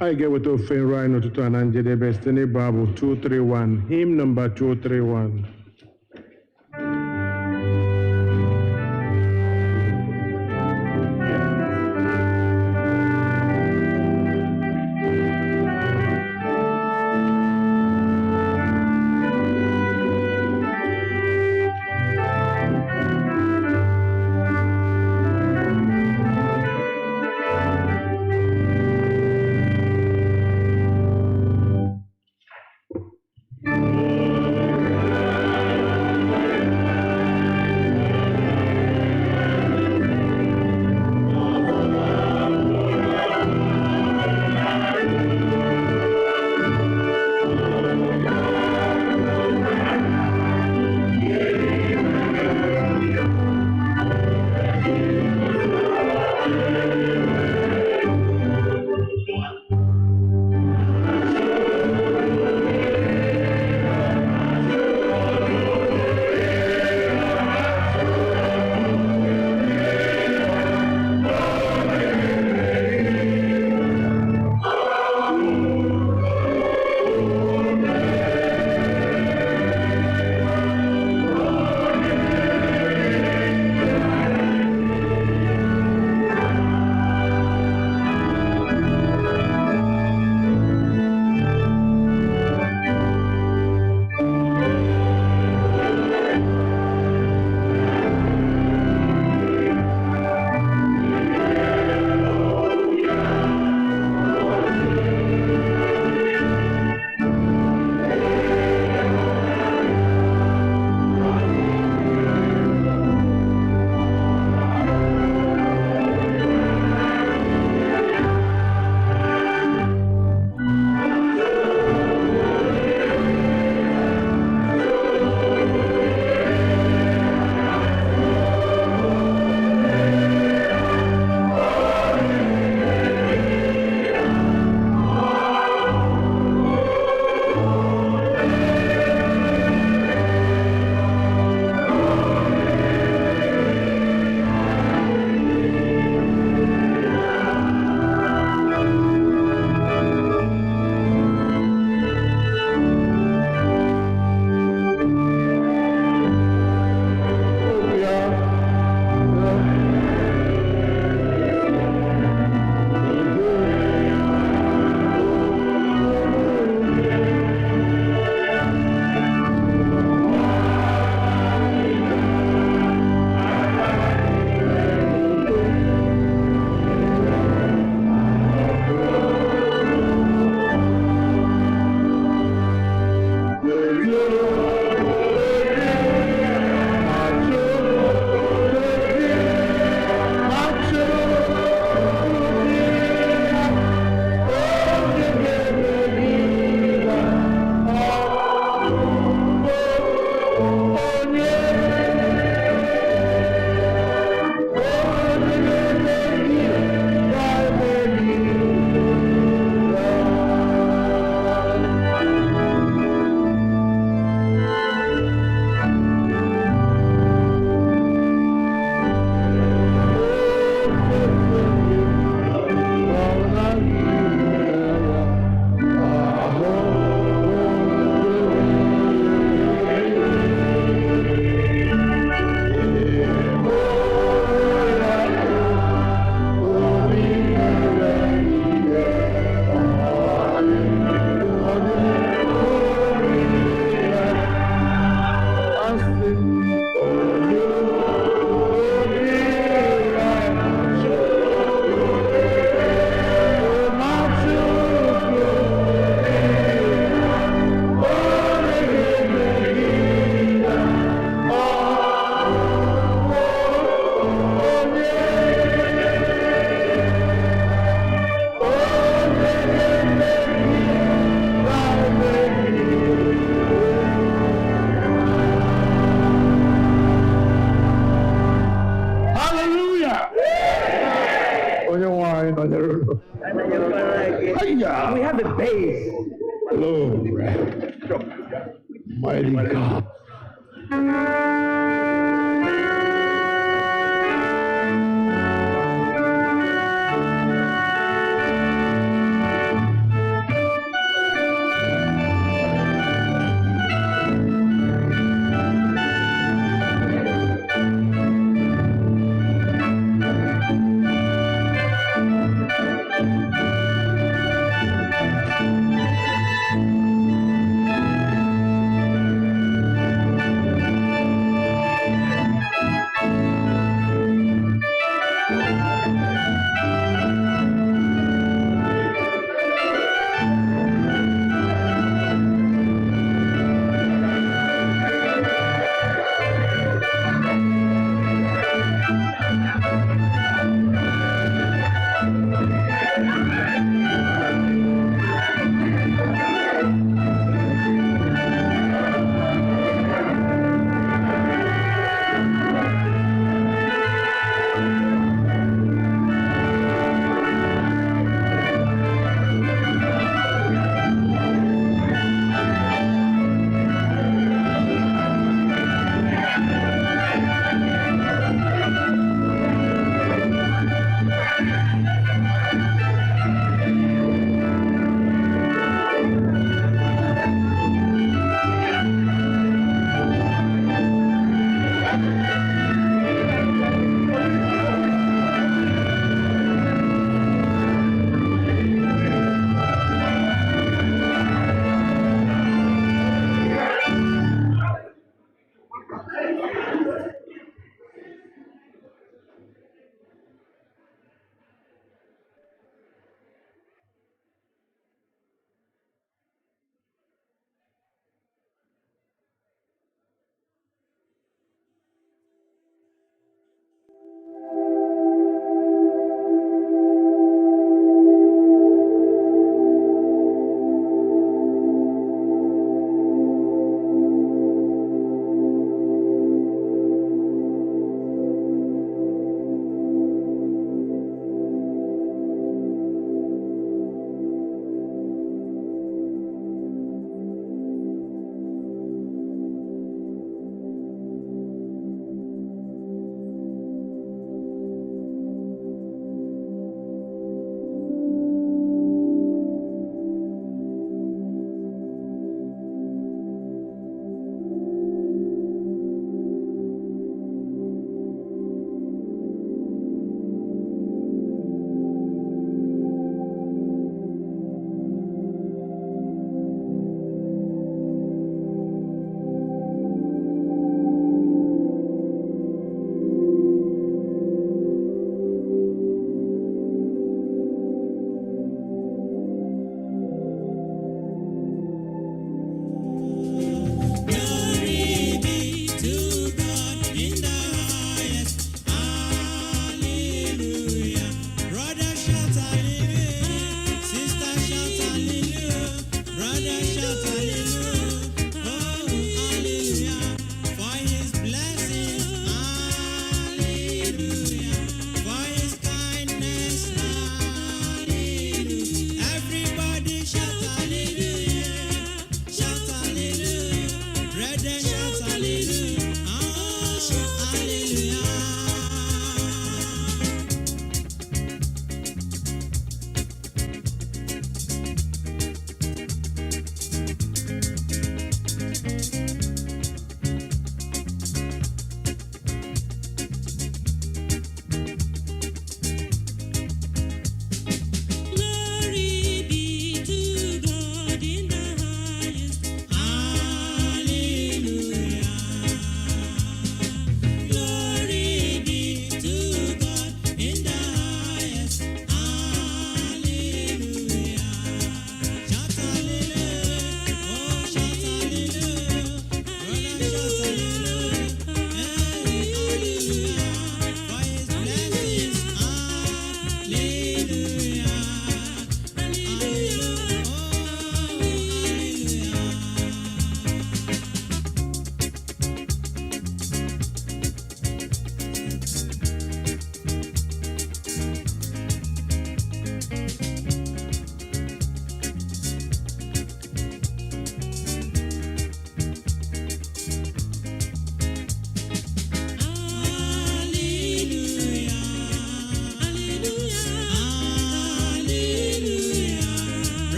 I get with ofe nro anyị n'ụtụtụ a na njedebe site n'ịbụ abụ 231, hymn number 231. anyị nọnyere unu. We have a base. Glory. Mighty God.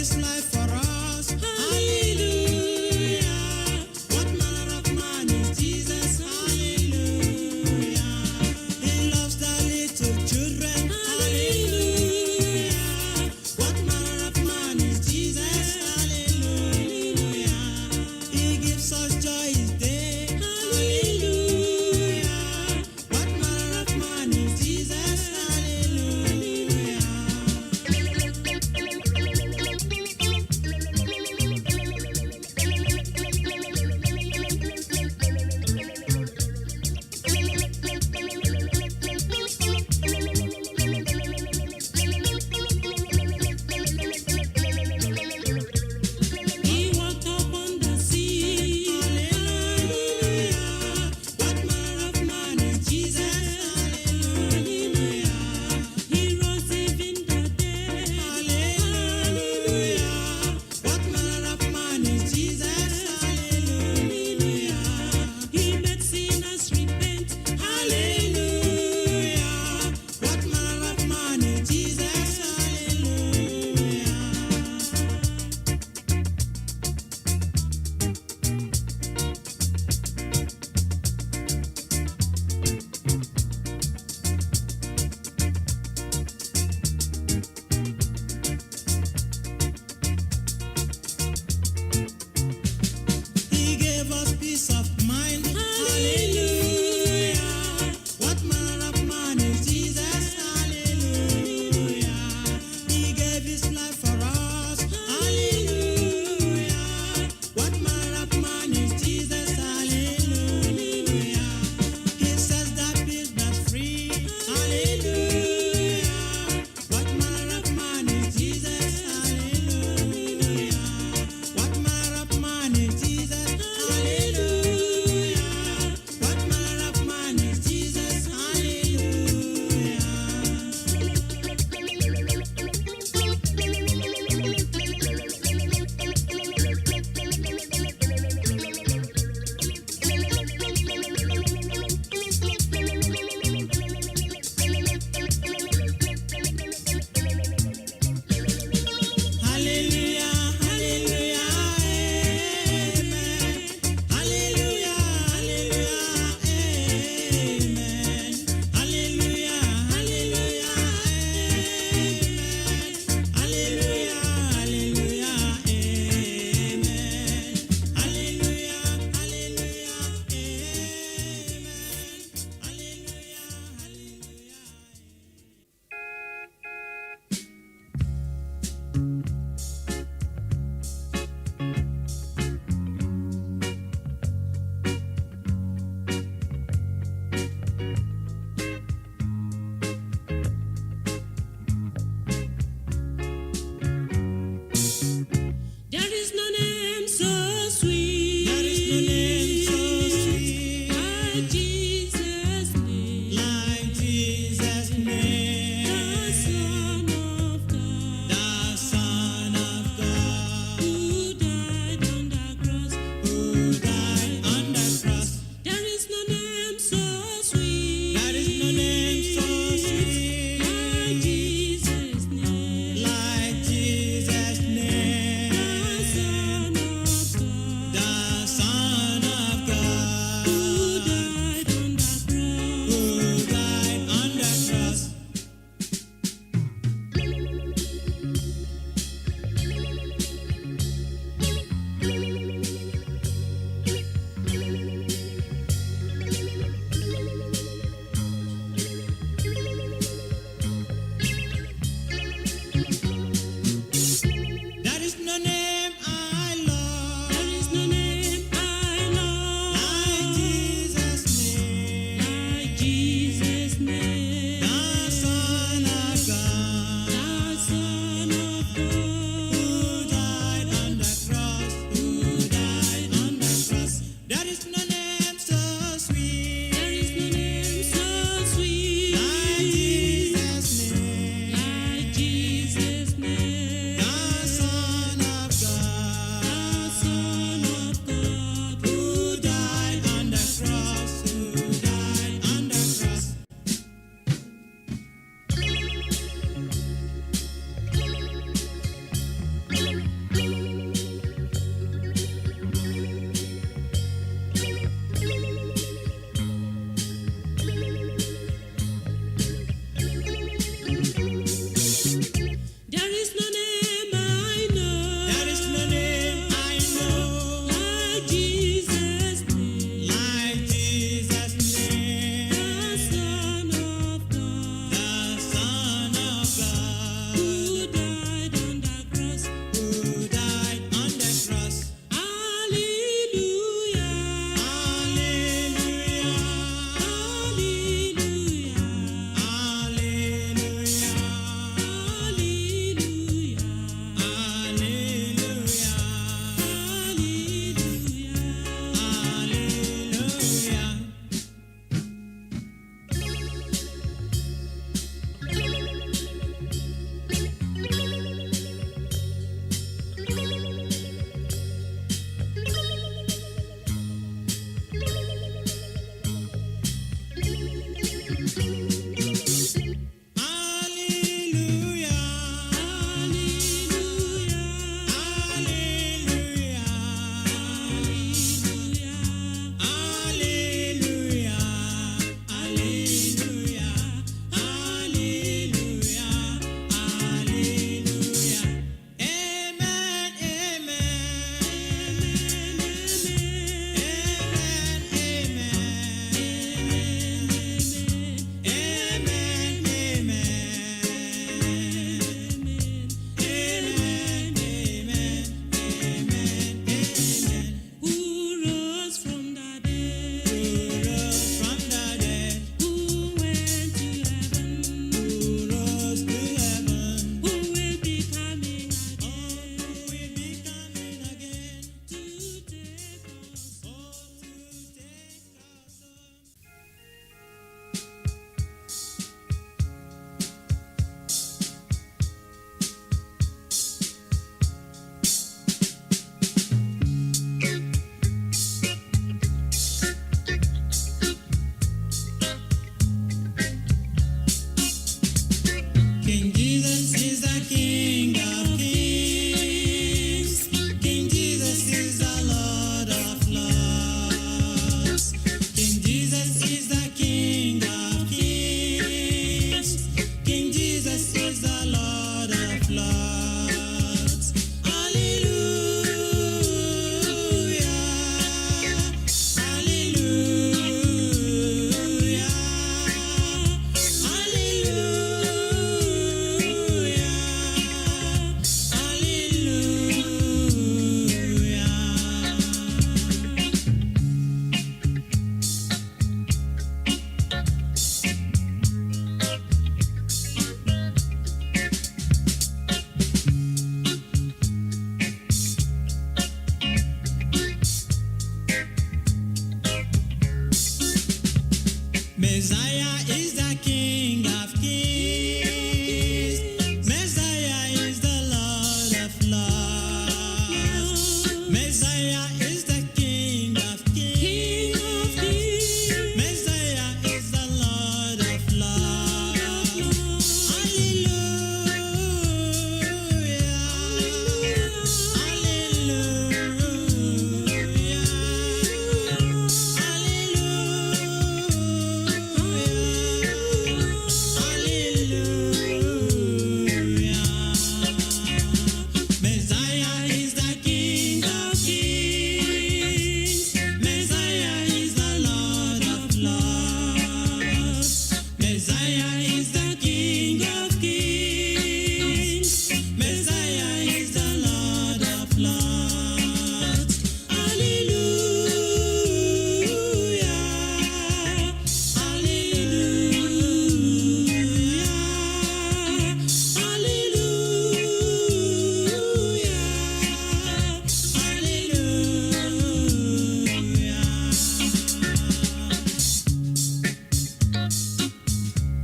his life for us. Hallelujah. What manner of man is Jesus? Hallelujah. He loves the little children. Hallelujah. What manner of man is Jesus? Hallelujah. He gives us joy each day. Hallelujah. What manner of man is Jesus? Hallelujah.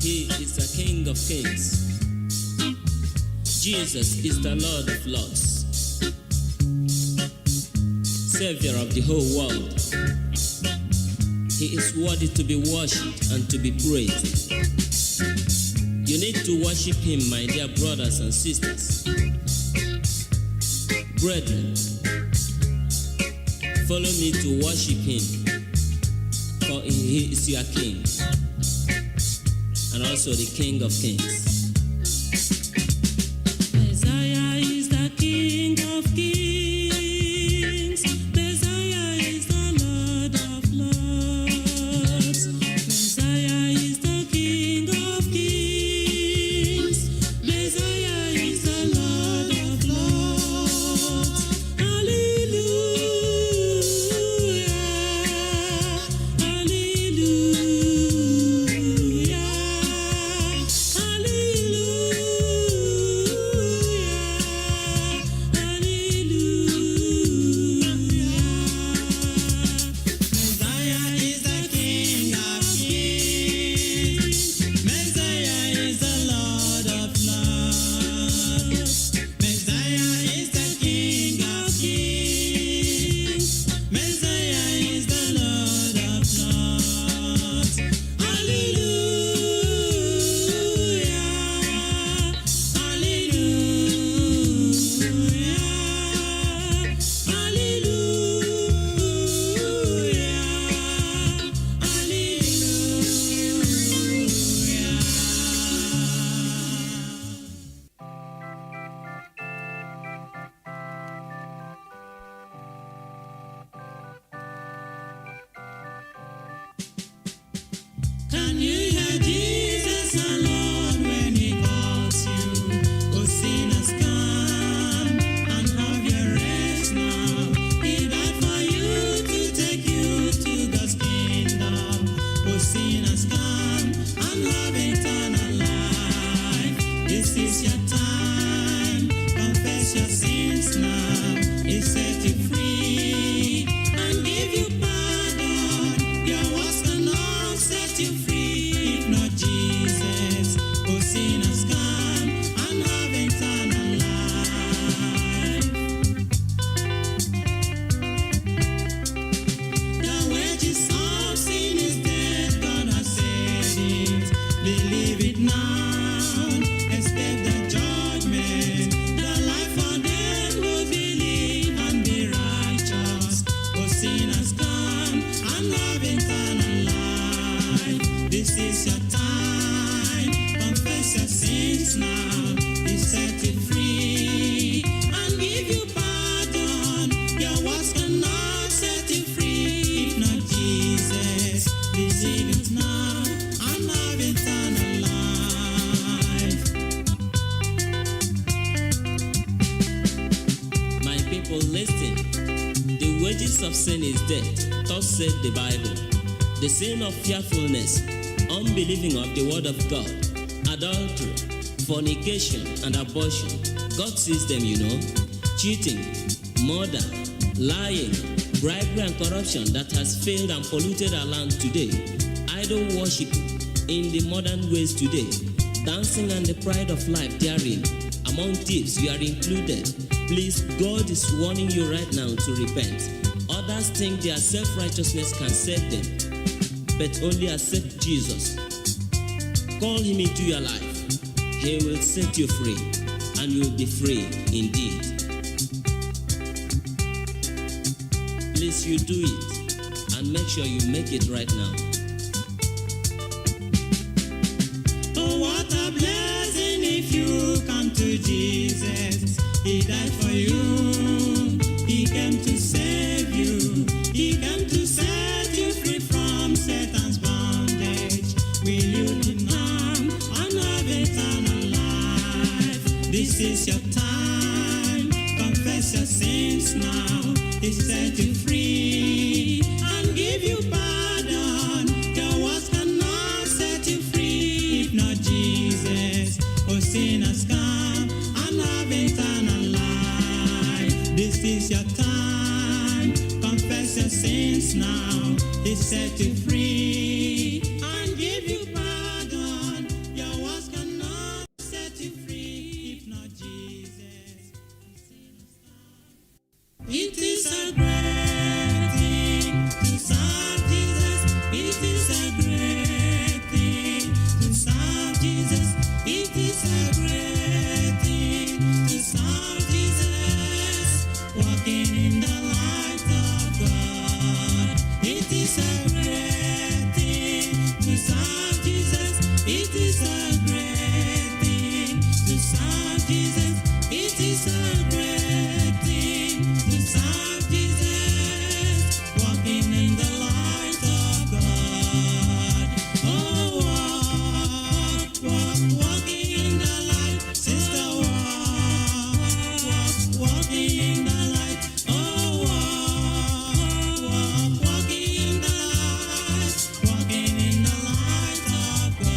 He is the King of Kings. Jesus is the Lord of Lords, Savior of the whole world. He is worthy to be worshipped and to be praised. You need to worship Him, my dear brothers and sisters. Brethren, follow me to worship Him, for He is your King, and also the King of Kings. Messiah is the King of Kings. Messiah is the Lord of Lords. Messiah is the King of Kings. Messiah is the Lord of Lords. Hallelujah. Can you hear Jesus alone when He calls you? Oh, sinners, come and have your rest now. He died for you to take you to God's kingdom. Oh, sinners, come and have eternal life. This is your time. Confess your sins now. He set you free and give you pardon. Your words cannot set you free. If not Jesus, oh sinners, come and have eternal life. The wages of sin is death, God has said it. Believe it now, escape the judgment. The life for them who believe and be righteous. Oh sinners, come and have eternal life. This is your time. Confess your sins now. He set you free and give you pardon. Your words cannot set you free. If not Jesus, believe it now and have eternal life. My people, listen. The wages of sin is death, thus said the Bible. The sin of fearfulness, unbelieving of the word of God, adultery, fornication, and abortion. God sees them, you know. Cheating, murder, lying, bribery, and corruption that has failed and polluted our land today. Idol worship in the modern ways today. Dancing and the pride of life therein. Among thieves, you are included. Please, God is warning you right now to repent. Others think their self-righteousness can save them, but only accept Jesus. Call Him into your life. He will set you free, and you will be free indeed. Please, you do it, and make sure you make it right now. Oh, what a blessing if you come to Jesus. He died for you. He came to save you. He came to set you free from Satan's bondage. Will you lean on and have eternal life? This is your time. Confess your sins now. He set you free and give you pardon. Your words cannot set you free. If not Jesus, oh sinners, come and have eternal life. This is your time. Confess your sins now. He set you free and give you pardon. Jesus. It is a great thing to serve Jesus, walking in the light of God. It is a great thing to serve Jesus. It is a great thing to serve Jesus. It is a great thing to serve Jesus, walking in the light of God. Oh, walking in the light, sister, walking in the light. Oh, walking in the light, walking in the light of God.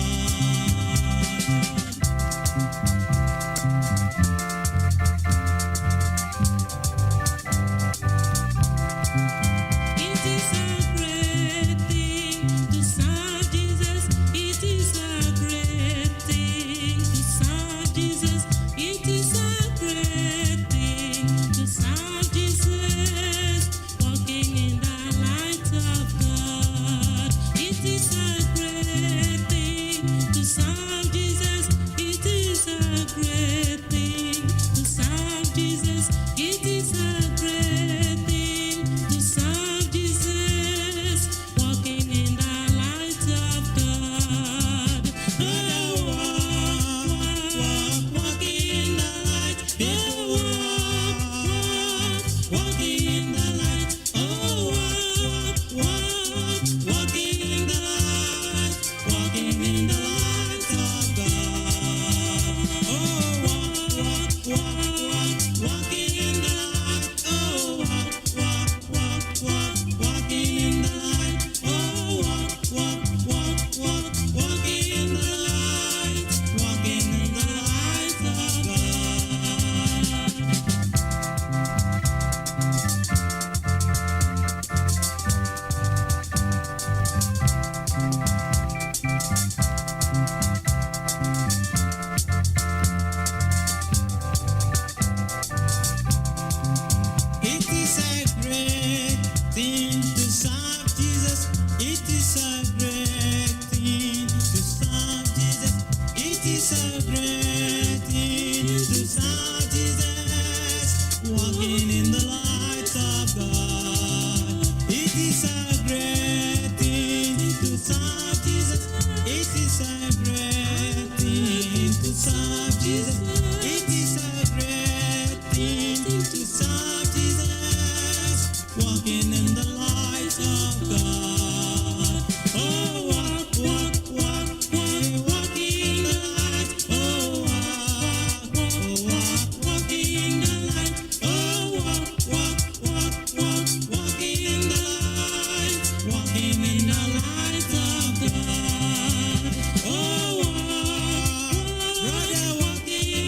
It is a great thing to serve Jesus. It is a great thing to serve Jesus. It is a great thing to serve Jesus, walking in the light of God. It is a great thing to serve Jesus. It is a great thing to serve Jesus. It is a great thing to serve Jesus, walking in the light of God. Oh, walking in the light. Oh, walking in the light. Oh, walking in the light, walking in the light of God. Oh, walking in the light. Oh, walking in the light. Oh, walking in the light, walking in the light of It is a great thing to serve Jesus. It is a great thing to serve Jesus. It is a great thing to serve Jesus, walking in the light of God. It is a great thing to serve Jesus. It is a great thing to serve Jesus. It is a great thing to serve Jesus, walking in the light of God. Oh, walking in the light. Oh, walking in the light. Oh, walking in the light, walking in the light of God. Oh, brother, walking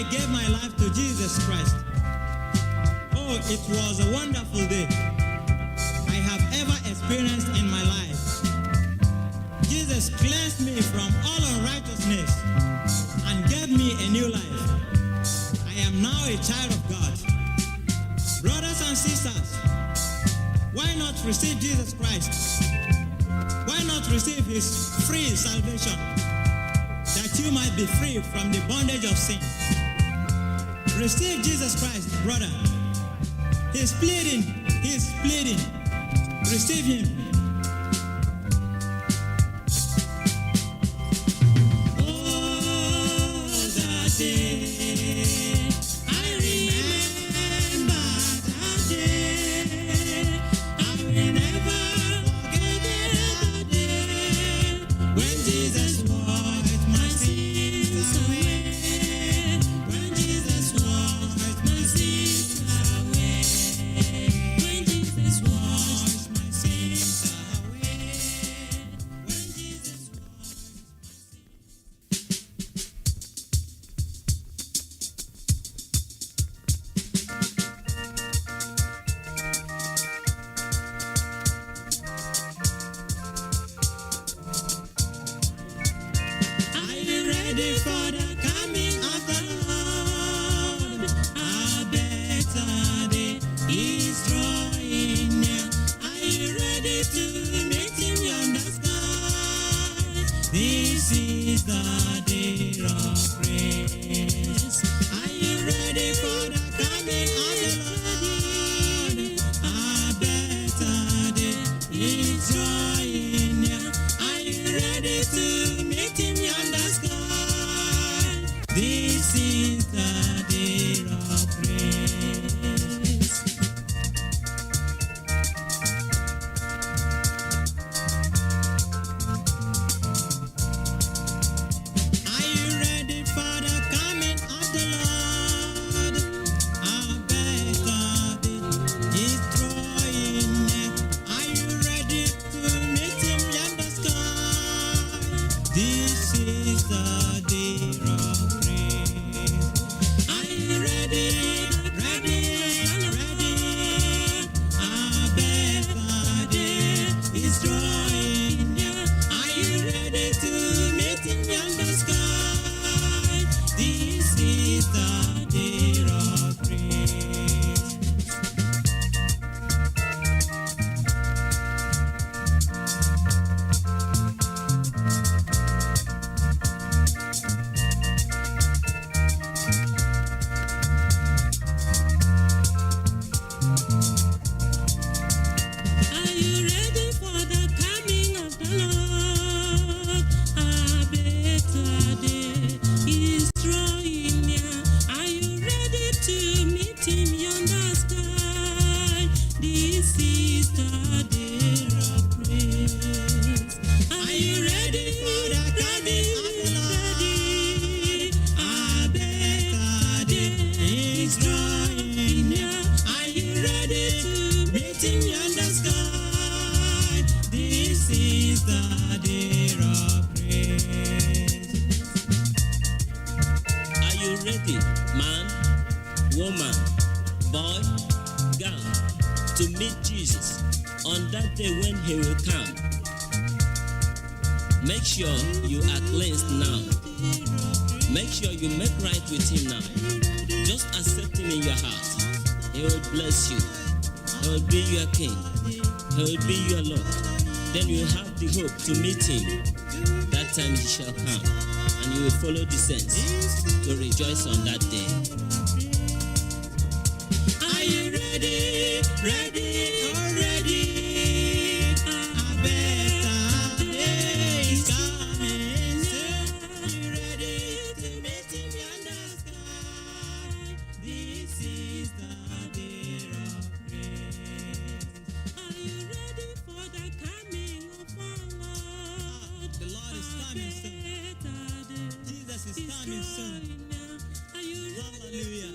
I gave my life to Jesus Christ. Oh, it was a wonderful day I have ever experienced in my life. Jesus cleansed me from all unrighteousness and gave me a new life. I am now a child of God. Brothers and sisters, why not receive Jesus Christ? Why not receive his free salvation, that you might be free from the bondage of sin? Receive Jesus Christ, brother. He's pleading. Receive him. Oh, that day, I remember that day. I will never forget that day when Jesus washed my sins away. When Jesus washed my sins away. When Jesus washed my sins away. When Jesus Are you ready for the coming of the Lord? A better day is drawing near. Are you ready to meet him yonder sky? This is the day of grace. Are you ready for the coming of the Lord? A better day is drawing near. Are you ready to meet him yonder sky? This is the day of grace. Are you ready for the coming of the Lord? A better day is drawing near. Are you ready to meet him yonder sky? This is the day of grace. Are you ready? A better day is drawing near. Are you ready to meet him yonder sky? This is the day of grace. Are you ready for the coming of the Lord? A better day is drawing near. Are you ready to meet him yonder sky? This is the day of grace. Are you ready for the coming of the Lord? A better day is drawing near. Are you ready to meet him yonder sky? This is the day of grace. Are you ready, man, woman, boy, girl, to meet Jesus on that day when he will come? Make sure you are cleansed now. Make sure you make right with him now. Just accept him in your heart. He will bless you. He will be your king. He will be your Lord. Then you have the hope to meet him. That time he shall come, and you will follow the saints to rejoice on that day. Are you ready? A better day is coming. Are you ready to meet him yonder sky? This is the day of grace. Are you ready for the coming of our Lord? The Lord is coming soon. Jesus is coming soon. Hallelujah.